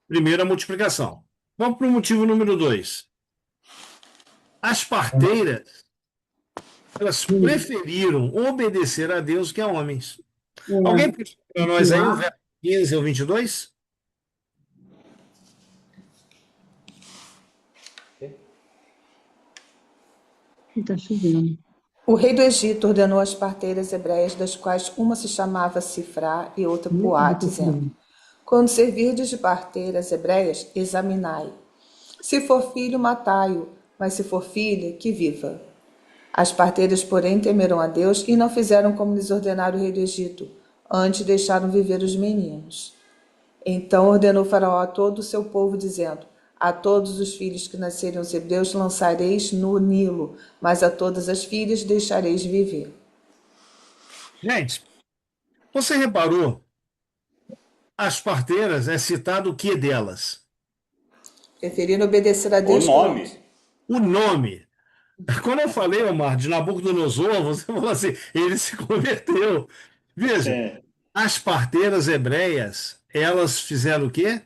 Primeiro, a multiplicação. Vamos para o motivo número 2. As parteiras, elas sim. preferiram obedecer a Deus que a homens. Alguém É, pode para nós aí o Pilar, verso 15 ao 22? está chovendo. O rei do Egito ordenou às parteiras hebreias, das quais uma se chamava Sifrá e outra Muito Puá, de dizendo: Portugal. Quando servirdes de parteiras hebreias, examinai. Se for filho, matai-o, mas se for filha, que viva. As parteiras, porém, temeram a Deus e não fizeram como lhes ordenara o rei do Egito, antes deixaram viver os meninos. Então ordenou Faraó a todo o seu povo, dizendo: A todos os filhos que nascerem os hebreus lançareis no Nilo, mas a todas as filhas deixareis viver. Gente, você reparou? As parteiras é citado o que delas? Preferiram obedecer a O Deus que a nome, homens. O nome. Quando eu falei, Omar, de Nabucodonosor, você falou assim, ele se converteu. Veja, sim, as parteiras hebreias, elas fizeram o quê?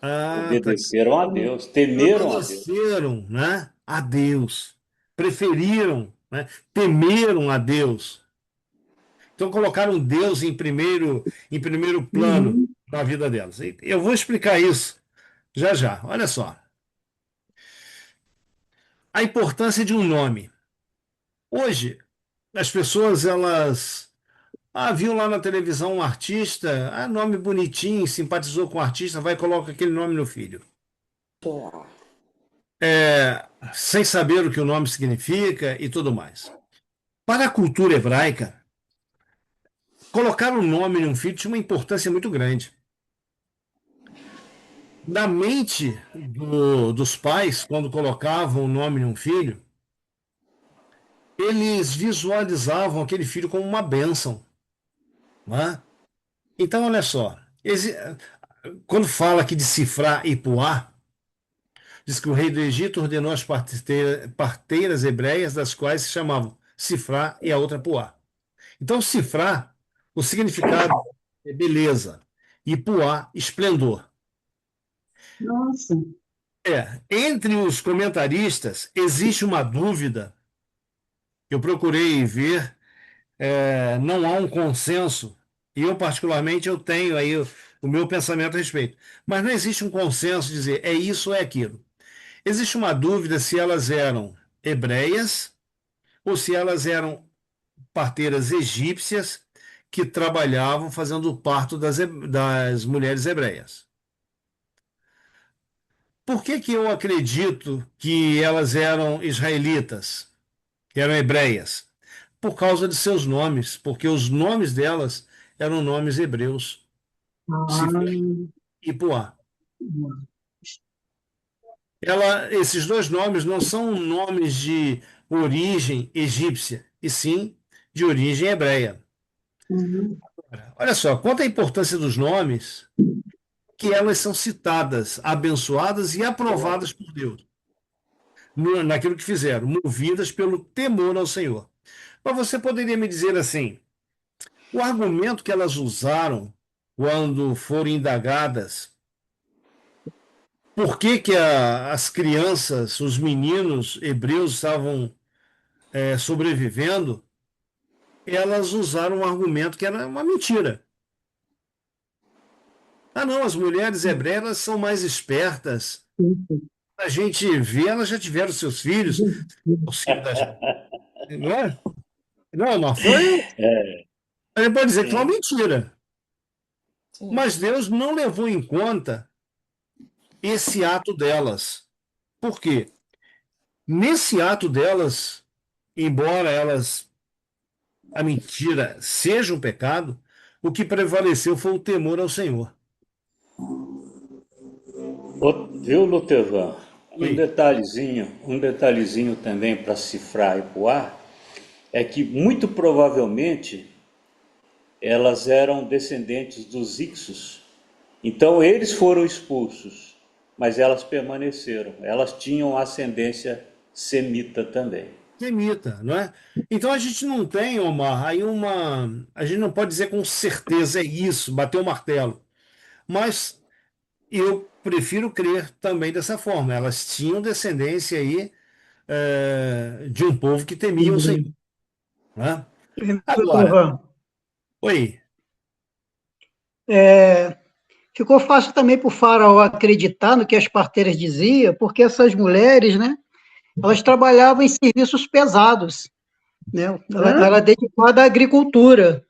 Ah, tá. obedeceram a Deus, temeram a Deus. Obedeceram, né, a Deus. Preferiram, né, temeram a Deus. Então colocaram Deus em primeiro plano Uhum. na vida delas. E eu vou explicar isso já já. Olha só. A importância de um nome. Hoje, as pessoas, elas viu lá na televisão um artista, nome bonitinho, simpatizou com o artista, vai e coloca aquele nome no filho. Sem saber o que o nome significa e tudo mais. Para a cultura hebraica, colocar um nome em um filho tinha uma importância muito grande. Na mente dos pais, quando colocavam o nome em um filho, eles visualizavam aquele filho como uma bênção, né? Então, olha só, quando fala aqui de cifrar e puar, diz que o rei do Egito ordenou as parteiras hebreias, das quais se chamavam Sifrá e a outra Puá. Então, Sifrá, o significado é beleza, e Puá, esplendor. Nossa, Entre os comentaristas, existe uma dúvida, eu procurei ver, não há um consenso, e eu, particularmente, eu tenho aí o meu pensamento a respeito, mas não existe um consenso de dizer é isso ou é aquilo. Existe uma dúvida se elas eram hebreias ou se elas eram parteiras egípcias que trabalhavam fazendo o parto das mulheres hebreias. Por que que eu acredito que elas eram israelitas, que eram hebreias? Por causa de seus nomes, porque os nomes delas eram nomes hebreus, Ah, Sifra e Puá. Esses dois nomes não são nomes de origem egípcia, e sim de origem hebreia. uhum. Olha só, quanto à importância dos nomes, que elas são citadas, abençoadas e aprovadas por Deus, naquilo que fizeram, movidas pelo temor ao Senhor. Mas você poderia me dizer assim, o argumento que elas usaram quando foram indagadas, por que que as crianças, os meninos hebreus estavam sobrevivendo, elas usaram um argumento que era uma mentira. Ah, não, as mulheres hebreias são mais espertas. A gente vê, elas já tiveram seus filhos, auxílio das, não é? Não, mas foi. A gente pode dizer que foi uma Sim. mentira. Sim. Mas Deus não levou em conta esse ato delas. Por quê? Nesse ato delas, embora a mentira seja um pecado, o que prevaleceu foi o temor ao Senhor. Viu, Lutevan? Oi. Um detalhezinho também para cifrar e Poá é que muito provavelmente elas eram descendentes dos Ixos. Então eles foram expulsos, mas elas permaneceram. Elas tinham ascendência semita também. Semita, não é? Então a gente não tem, Omar, aí a gente não pode dizer com certeza é isso, bater o martelo. Mas eu prefiro crer também dessa forma. Elas tinham descendência aí de um povo que temia o Senhor, né? Doutor Agora, Ivan, oi, ficou fácil também para o faraó acreditar no que as parteiras diziam, porque essas mulheres, né, elas trabalhavam em serviços pesados, né? Ela era dedicada à agricultura.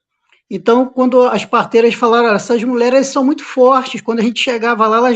Então, quando as parteiras falaram, "Olha, essas mulheres são muito fortes, quando a gente chegava lá, ela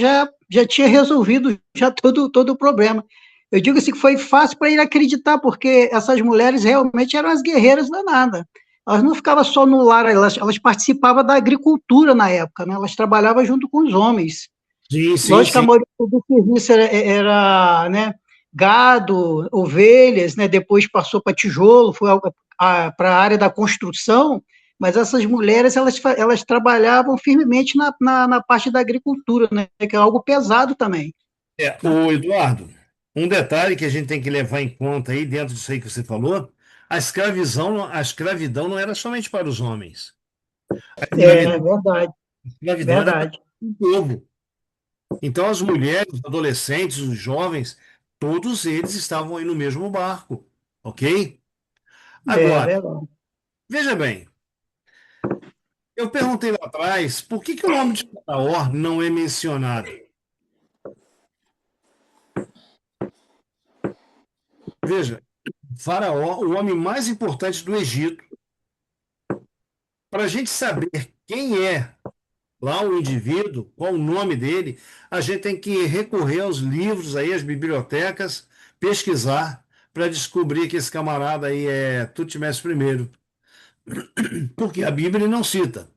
já tinha resolvido já todo o problema. Eu digo assim que foi fácil para ele acreditar, porque essas mulheres realmente eram as guerreiras danadas. Elas não ficavam só no lar, elas participavam da agricultura na época, né? Elas trabalhavam junto com os homens. sim, sim, Lógico que a sim. maioria do serviço era, né, gado, ovelhas, né, depois passou para tijolo, foi para a área da construção, mas essas mulheres elas trabalhavam firmemente na parte da agricultura, né, que é algo pesado também. Né? O Eduardo, um detalhe que a gente tem que levar em conta aí, dentro disso aí que você falou, a escravidão não era somente para os homens. A É escravidão, verdade, a escravidão era para verdade. o povo. Então, as mulheres, os adolescentes, os jovens, todos eles estavam aí no mesmo barco, ok? É Agora, verdade. veja bem, eu perguntei lá atrás por que que o nome de Faraó não é mencionado. Veja, Faraó, o homem mais importante do Egito, para a gente saber quem é lá o indivíduo, qual o nome dele, a gente tem que recorrer aos livros aí, às bibliotecas, pesquisar para descobrir que esse camarada aí é Tutmés I, porque a Bíblia não cita.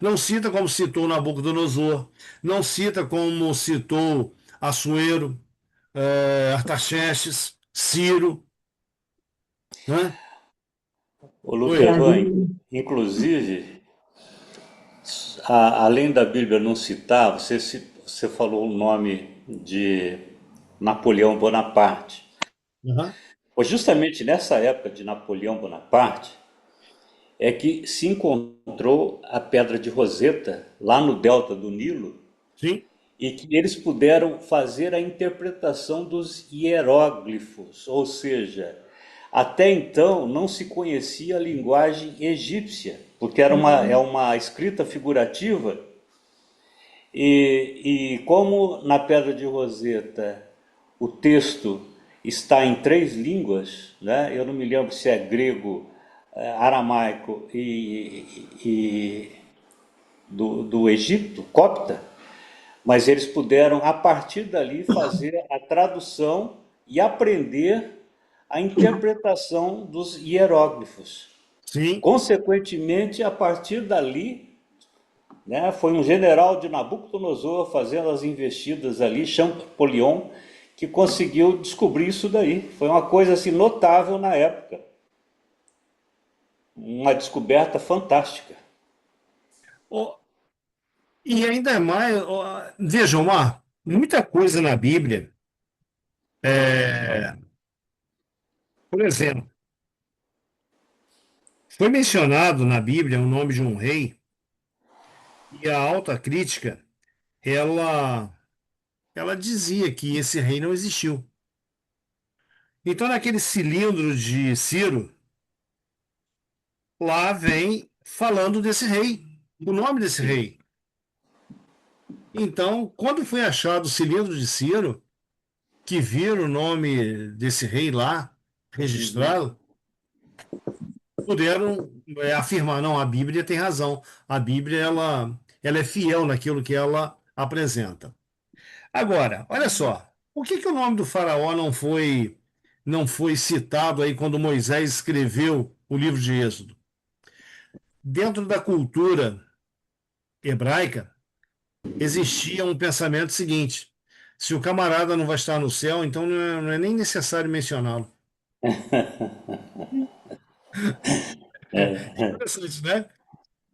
Não cita como citou Nabucodonosor, não cita como citou Assuero, Artaxerxes, Ciro, né? O Oi. Lutevan, inclusive, além da Bíblia não citar, você falou o nome de Napoleão Bonaparte. Uhum. Pois justamente nessa época de Napoleão Bonaparte é que se encontrou a Pedra de Roseta lá no delta do Nilo Sim. e que eles puderam fazer a interpretação dos hieróglifos, ou seja, até então não se conhecia a linguagem egípcia, porque é uma escrita figurativa, e como na Pedra de Roseta o texto está em três línguas, né? Eu não me lembro se é grego, aramaico e do Egito, copta, mas eles puderam, a partir dali, fazer a tradução e aprender a interpretação dos hieróglifos. Sim. Consequentemente, a partir dali, né, foi um general de Nabucodonosor fazendo as investidas ali, Champollion, que conseguiu descobrir isso daí. Foi uma coisa assim notável na época. Uma descoberta fantástica. Ó, e ainda mais, vejam, muita coisa na Bíblia, por exemplo, foi mencionado na Bíblia o nome de um rei e a alta crítica, ela, ela dizia que esse rei não existiu. Então, naquele cilindro de Ciro, lá vem falando desse rei, o nome desse rei. Então, quando foi achado o cilindro de Ciro, que viram o nome desse rei lá registrado, puderam afirmar, não, a Bíblia tem razão. A Bíblia ela é fiel naquilo que ela apresenta. Agora, olha só, por que que o nome do faraó não foi citado aí quando Moisés escreveu o livro de Êxodo? Dentro da cultura hebraica existia um pensamento seguinte: se o camarada não vai estar no céu, então não é nem necessário mencioná-lo. Interessante, né?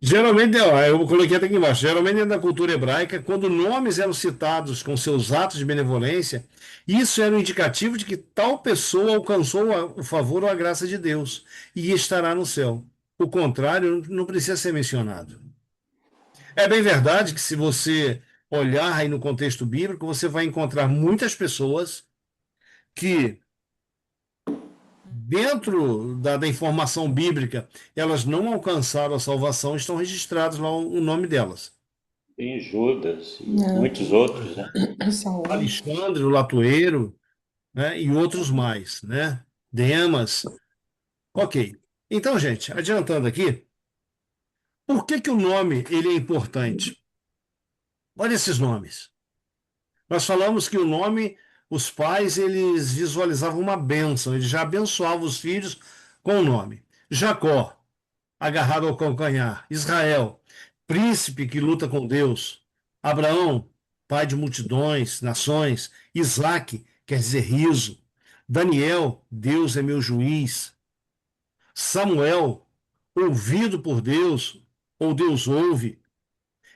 Geralmente, ó, eu coloquei até aqui embaixo, geralmente dentro da cultura hebraica, quando nomes eram citados com seus atos de benevolência, isso era um indicativo de que tal pessoa alcançou o favor ou a graça de Deus e estará no céu. O contrário não precisa ser mencionado. É bem verdade que se você olhar aí no contexto bíblico, você vai encontrar muitas pessoas que dentro da informação bíblica, elas não alcançaram a salvação, estão registrados lá o nome delas. Tem Judas e muitos outros, né? Saúl. Alexandre, o Latoeiro, né, e outros mais, né? Demas. Ok. Então, gente, adiantando aqui, por que que o nome ele é importante? Olha esses nomes. Nós falamos que o nome, os pais, eles visualizavam uma bênção, eles já abençoavam os filhos com o nome. Jacó, agarrado ao calcanhar. Israel, príncipe que luta com Deus. Abraão, pai de multidões, nações. Isaque, quer dizer riso. Daniel, Deus é meu juiz. Samuel, ouvido por Deus, ou Deus ouve.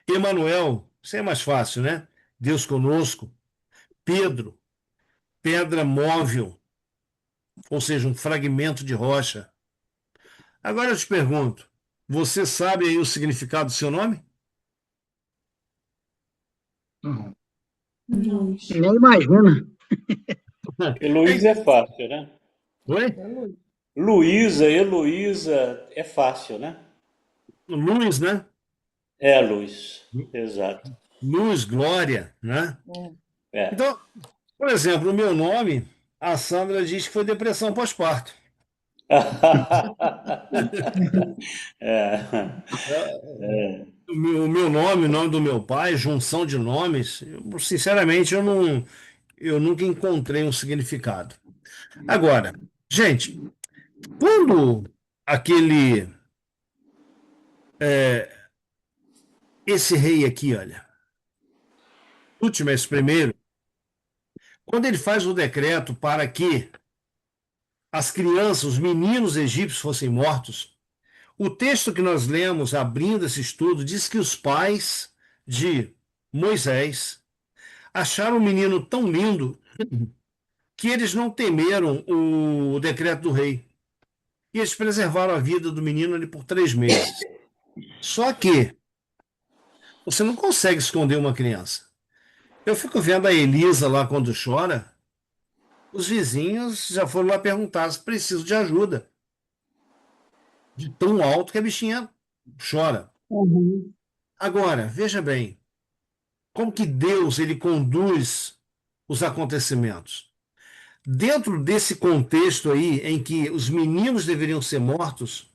Emanuel, isso é mais fácil, né? Deus conosco. Pedro, pedra móvel, ou seja, um fragmento de rocha. Agora eu te pergunto, você sabe aí o significado do seu nome? Luz. Nem imagina. Heloísa é fácil, né? Oi? Luísa, Heloísa é fácil, né? Luz, né? É, Luz, exato. Luz, glória, né? É. Então, por exemplo, o meu nome, a Sandra diz que foi depressão pós-parto. O meu nome, o nome do meu pai, junção de nomes, sinceramente, eu nunca encontrei um significado. Agora, gente, quando aquele, esse rei aqui, olha, Tutmés primeiro, quando ele faz o decreto para que as crianças, os meninos egípcios fossem mortos, o texto que nós lemos abrindo esse estudo diz que os pais de Moisés acharam o menino tão lindo que eles não temeram o decreto do rei. E eles preservaram a vida do menino ali por 3 meses. Só que você não consegue esconder uma criança. Eu fico vendo a Elisa lá quando chora, os vizinhos já foram lá perguntar se preciso de ajuda. De tão alto que a bichinha chora. Uhum. Agora, veja bem, como que Deus ele conduz os acontecimentos. Dentro desse contexto aí, em que os meninos deveriam ser mortos,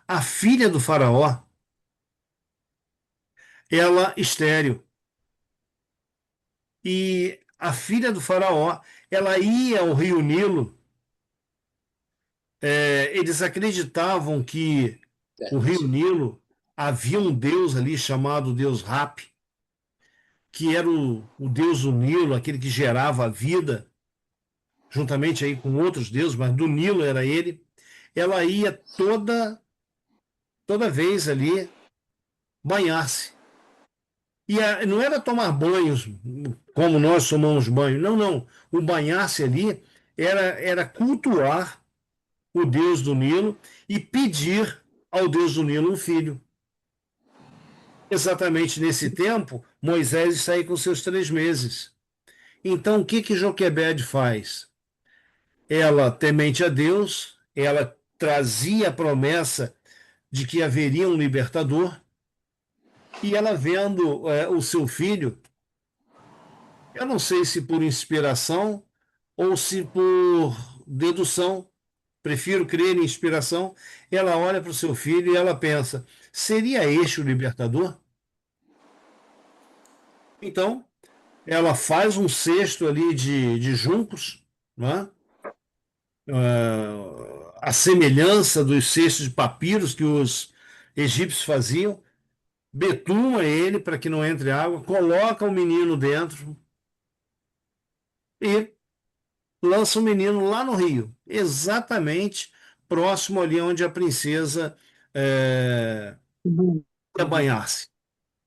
a filha do faraó, ela estéril. E a filha do faraó, ela ia ao rio Nilo. Eles acreditavam que o rio Nilo havia um deus ali chamado Deus Rap, que era o deus do Nilo, aquele que gerava a vida, juntamente aí com outros deuses, mas do Nilo era ele. Ela ia toda vez ali banhar-se. E não era tomar banhos como nós tomamos banho, não, não. O banhar-se ali era cultuar o Deus do Nilo e pedir ao Deus do Nilo um filho. Exatamente nesse tempo, Moisés está aí com seus 3 meses. Então, o que que Joquebede faz? Ela, temente a Deus, ela trazia a promessa de que haveria um libertador, e ela vendo o seu filho, eu não sei se por inspiração ou se por dedução, prefiro crer em inspiração, ela olha para o seu filho e ela pensa: seria este o libertador? Então, ela faz um cesto ali de juncos, né? A semelhança dos cestos de papiros que os egípcios faziam, betuma ele para que não entre água, coloca o menino dentro e lança o menino lá no rio, exatamente próximo ali onde a princesa ia banhar-se.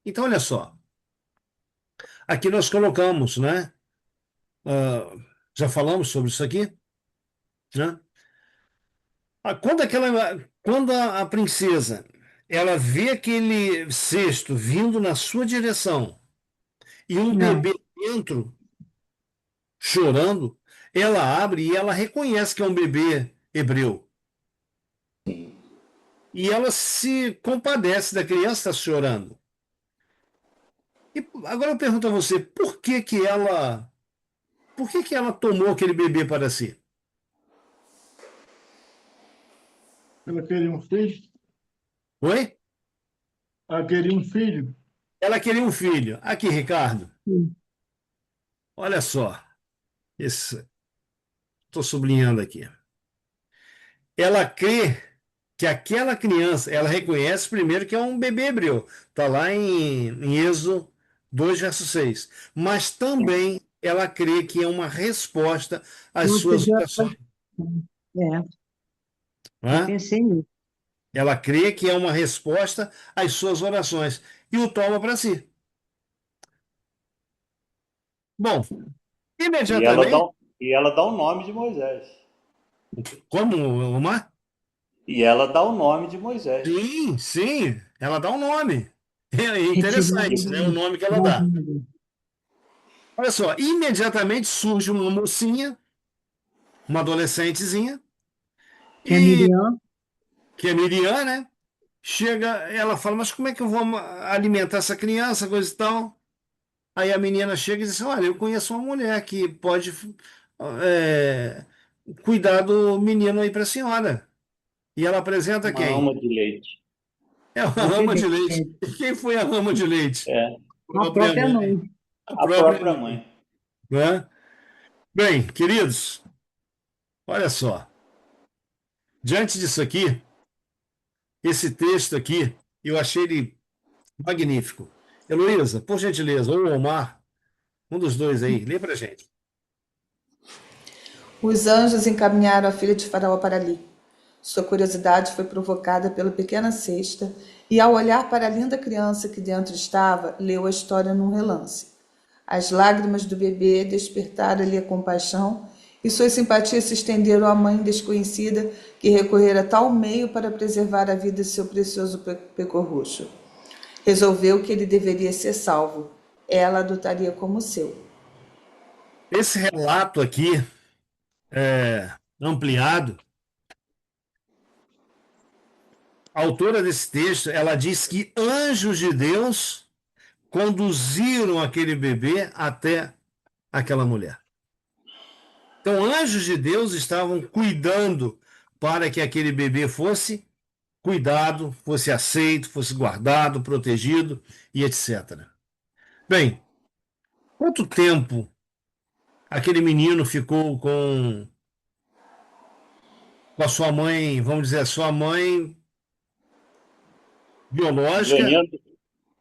Então, olha só, aqui nós colocamos, né? Ah, já falamos sobre isso aqui, né? Quando a princesa ela vê aquele cesto vindo na sua direção e um Não, bebê dentro chorando, ela abre e ela reconhece que é um bebê hebreu. E ela se compadece da criança que está chorando. E agora eu pergunto a você, por que que ela tomou aquele bebê para si? Ela queria um filho? Oi? Ela queria um filho? Ela queria um filho. Aqui, Ricardo, sim. olha só. Estou sublinhando aqui. Ela crê que aquela criança, ela reconhece primeiro que é um bebê hebreu. Está lá em Êxodo 2, verso 6. Mas também ela crê que é uma resposta às Você suas já orações. é, eu Né? pensei nisso. Ela crê que é uma resposta às suas orações e o toma para si. Bom, E ela dá, imediatamente, e ela dá o nome de Moisés. como uma? E ela dá o nome de Moisés. Sim, sim, ela dá um nome. É Retirado interessante, né? O nome que ela da dá. vida. Olha só, imediatamente surge uma mocinha, uma adolescentezinha, Que a e Miriam, que é Miriam, né? Chega, ela fala, mas como é que eu vou alimentar essa criança, coisa e tal? Aí a menina chega e diz assim, olha, eu conheço uma mulher que pode é, cuidar do menino aí para a senhora. E ela apresenta Uma quem? ama de leite. É uma rama de leite. Joquebede, E quem foi a rama de leite? É, A a própria própria mãe. mãe. A a própria própria mãe. mãe. Né? Bem, queridos, olha só. Diante disso aqui, esse texto aqui, eu achei ele magnífico. Heloísa, por gentileza, ou Omar, um dos dois aí, lê pra gente. Os anjos encaminharam a filha de Faraó para ali. Sua curiosidade foi provocada pela pequena cesta, e ao olhar para a linda criança que dentro estava, leu a história num relance. As lágrimas do bebê despertaram-lhe a compaixão, e suas simpatias se estenderam à mãe desconhecida que recorrera a tal meio para preservar a vida de seu precioso pecorrucho. Resolveu que ele deveria ser salvo. Ela adotaria como seu. Esse relato aqui, ampliado, a autora desse texto, ela diz que anjos de Deus conduziram aquele bebê até aquela mulher. Então, anjos de Deus estavam cuidando para que aquele bebê fosse cuidado, fosse aceito, fosse guardado, protegido e etc. Bem, quanto tempo aquele menino ficou com a sua mãe, vamos dizer, a sua mãe biológica? Ganhando,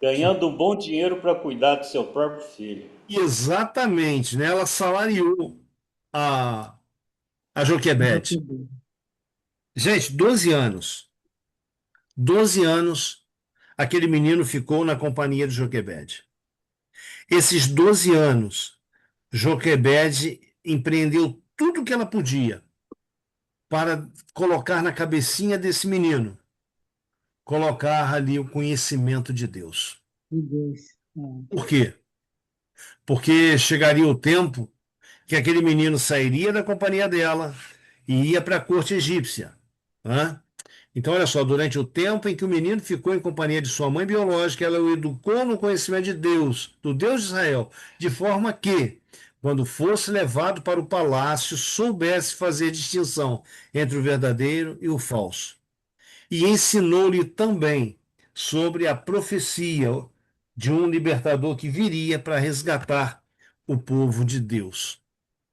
ganhando um bom dinheiro para cuidar do seu próprio filho. Exatamente, né? Ela salariou a, a Já Joquebede. cuidou. Gente, 12 anos. 12 anos aquele menino ficou na companhia de Joquebede. Esses 12 anos, Joquebede empreendeu tudo o que ela podia para colocar na cabecinha desse menino, colocar ali o conhecimento de Deus. Meu Deus. Por quê? Porque chegaria o tempo que aquele menino sairia da companhia dela e ia para a corte egípcia. Né? Então, olha só, durante o tempo em que o menino ficou em companhia de sua mãe biológica, ela o educou no conhecimento de Deus, do Deus de Israel, de forma que, quando fosse levado para o palácio, soubesse fazer distinção entre o verdadeiro e o falso. E ensinou-lhe também sobre a profecia de um libertador que viria para resgatar o povo de Deus.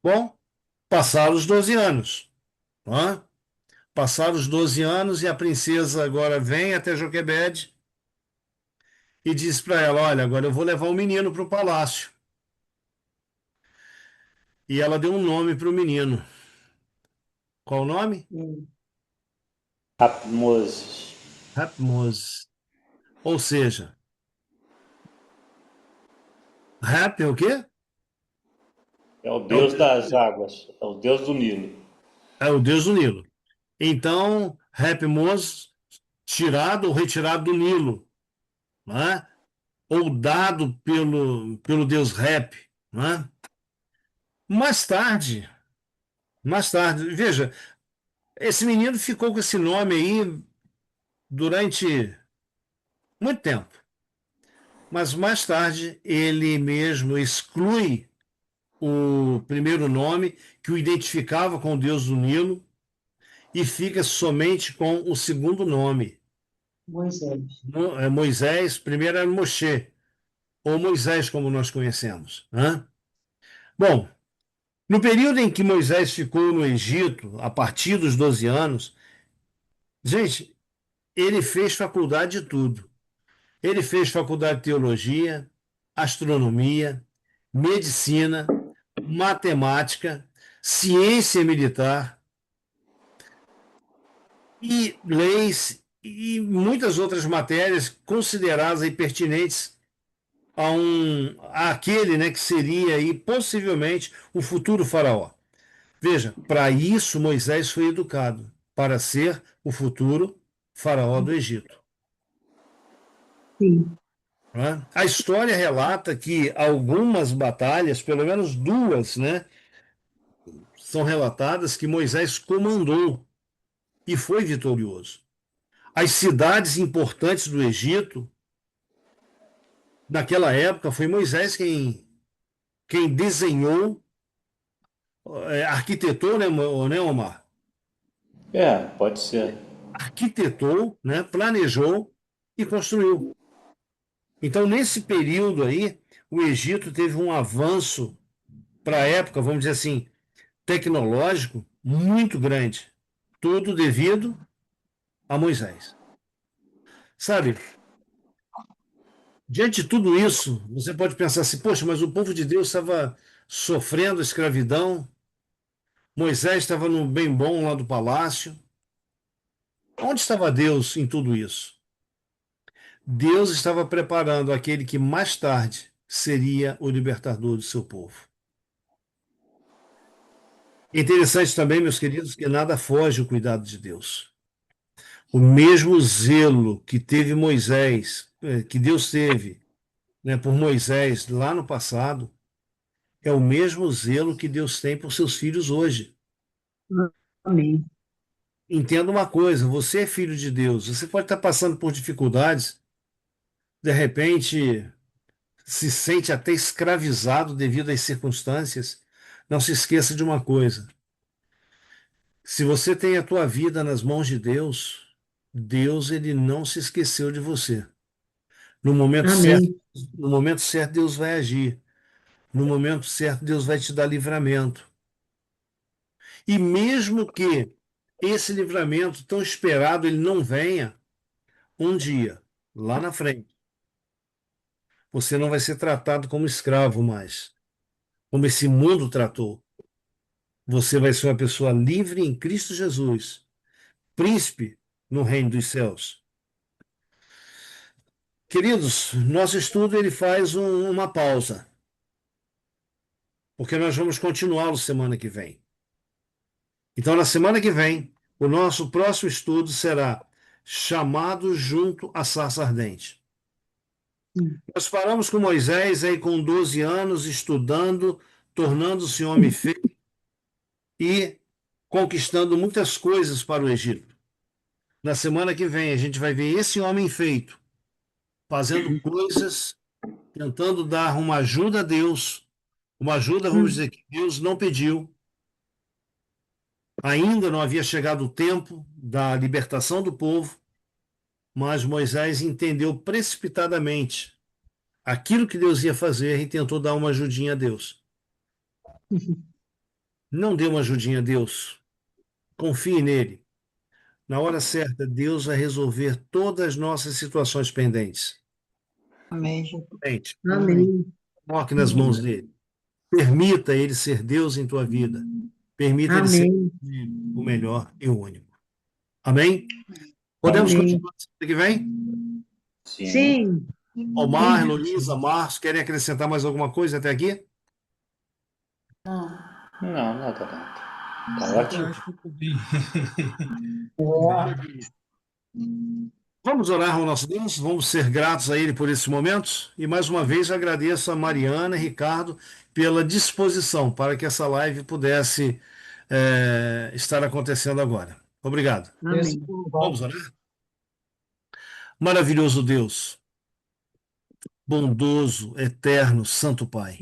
Bom, passaram os 12 anos. Né? Passaram os 12 anos e a princesa agora vem até Joquebede e diz para ela: Olha, agora eu vou levar o menino para o palácio. E ela deu um nome para o menino. Qual o nome? Rapmoses. Rapmose. Ou seja, Rap é o quê? É o É o, deus das águas, é o deus do Nilo. é o deus do Nilo. Então, Rapmose, tirado ou retirado do Nilo, né? Ou dado pelo deus Rap. Né? Mais tarde, veja, esse menino ficou com esse nome aí durante muito tempo, mas mais tarde ele mesmo exclui o primeiro nome que o identificava com o deus do Nilo e fica somente com o segundo nome. Moisés. Moisés, primeiro era Moshe, ou Moisés como nós conhecemos. Né? Bom, no período em que Moisés ficou no Egito, a partir dos 12 anos, gente, ele fez faculdade de tudo. Ele fez faculdade de teologia, astronomia, medicina, matemática, ciência militar e leis e muitas outras matérias consideradas aí pertinentes àquele, né, que seria aí possivelmente o futuro faraó. Veja, para isso Moisés foi educado, para ser o futuro faraó do Egito. Sim. Né? A história relata que algumas batalhas, pelo menos duas, né, são relatadas que Moisés comandou e foi vitorioso. As cidades importantes do Egito, naquela época, foi Moisés quem desenhou, arquitetou, né, Omar? É, pode ser. Arquitetou, né, planejou e construiu. Então, nesse período aí, o Egito teve um avanço para a época, vamos dizer assim, tecnológico muito grande. Tudo devido a Moisés. Sabe, diante de tudo isso, você pode pensar assim, poxa, mas o povo de Deus estava sofrendo escravidão, Moisés estava no bem bom lá do palácio. Onde estava Deus em tudo isso? Deus estava preparando aquele que mais tarde seria o libertador do seu povo. Interessante também, meus queridos, que nada foge ao cuidado de Deus. O mesmo zelo que teve Moisés, que Deus teve, né, por Moisés lá no passado, é o mesmo zelo que Deus tem por seus filhos hoje. Amém. Entenda uma coisa: você é filho de Deus, você pode estar passando por dificuldades, de repente se sente até escravizado devido às circunstâncias. Não se esqueça de uma coisa: se você tem a tua vida nas mãos de Deus, Deus, ele não se esqueceu de você. No momento certo, Amém. no momento certo, Deus vai agir. No momento certo, Deus vai te dar livramento. E mesmo que esse livramento tão esperado ele não venha, um dia, lá na frente, você não vai ser tratado como escravo mais, como esse mundo tratou. Você vai ser uma pessoa livre em Cristo Jesus, príncipe no reino dos céus. Queridos, nosso estudo ele faz uma pausa, porque nós vamos continuá-lo semana que vem. Então, na semana que vem, o nosso próximo estudo será chamado junto à sarça ardente. Nós paramos com Moisés aí com 12 anos, estudando, tornando-se homem feito e conquistando muitas coisas para o Egito. Na semana que vem, a gente vai ver esse homem feito, fazendo coisas, tentando dar uma ajuda a Deus, uma ajuda, vamos dizer, que Deus não pediu. Ainda não havia chegado o tempo da libertação do povo, mas Moisés entendeu precipitadamente aquilo que Deus ia fazer e tentou dar uma ajudinha a Deus. Não dê uma ajudinha a Deus. Confie nele. Na hora certa, Deus vai resolver todas as nossas situações pendentes. Amém, Jesus. Gente, Amém. coloque nas mãos dele. Permita ele ser Deus em tua vida. Permita ele ser Amém. o melhor e o único. Amém? Podemos Amém. continuar semana que vem? Sim. Sim. Omar, Heloísa, Márcio, querem acrescentar mais alguma coisa até aqui? Não. Não, nada, nada. Tá Eu ótimo. acho que eu tô bem. Vamos orar ao nosso Deus, vamos ser gratos a Ele por esses momentos. E mais uma vez agradeço a Mariana e Ricardo pela disposição para que essa live pudesse estar acontecendo agora. Obrigado. Esse Amém. Vamos orar? Maravilhoso Deus, bondoso, eterno, Santo Pai.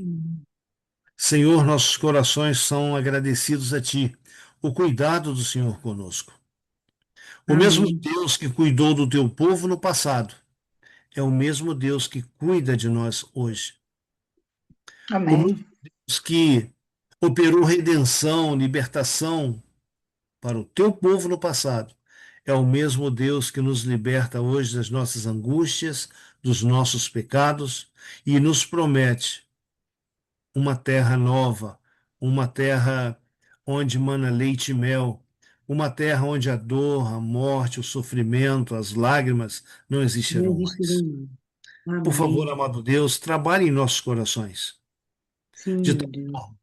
Senhor, nossos corações são agradecidos a Ti, o cuidado do Senhor conosco. O mesmo Amém. Deus que cuidou do Teu povo no passado é o mesmo Deus que cuida de nós hoje. O Amém. mesmo Deus que operou redenção, libertação para o Teu povo no passado é o mesmo Deus que nos liberta hoje das nossas angústias, dos nossos pecados e nos promete uma terra nova, uma terra onde mana leite e mel, uma terra onde a dor, a morte, o sofrimento, as lágrimas não Não existirão mais. existirei mais. Por favor, Amém. amado Deus, trabalhe em nossos corações, Sim, de meu tal Deus. forma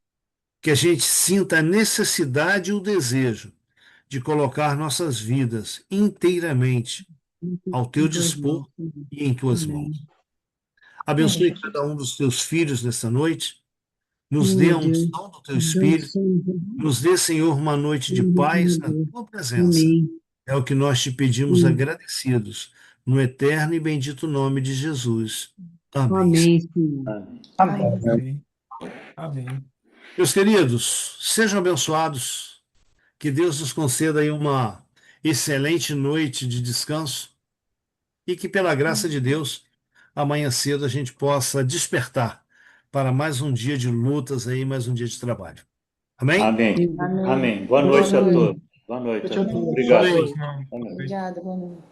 que a gente sinta a necessidade e o desejo de colocar nossas vidas inteiramente ao teu Em tuas dispor mãos, Senhor. e em tuas Amém. mãos. Amém, Abençoe Jesus. cada um dos teus filhos nesta noite, nos Sim, dê meu a Deus. unção do teu Deus Espírito, Santo. nos dê, Senhor, uma noite de paz Meu na Deus. tua presença. Amém. É o que nós te pedimos Sim. agradecidos, no eterno e bendito nome de Jesus. Amém. Amém, Senhor. Amém. Amém. Amém. Meus queridos, sejam abençoados. Que Deus nos conceda aí uma excelente noite de descanso e que, pela graça de Deus, amanhã cedo a gente possa despertar para mais um dia de lutas aí, mais um dia de trabalho. Amém? Amém. Amém. Amém. Boa Boa noite a noite. todos. Boa noite a todos. Boa Boa Obrigado. noite, irmão. Boa noite. Obrigada, boa noite.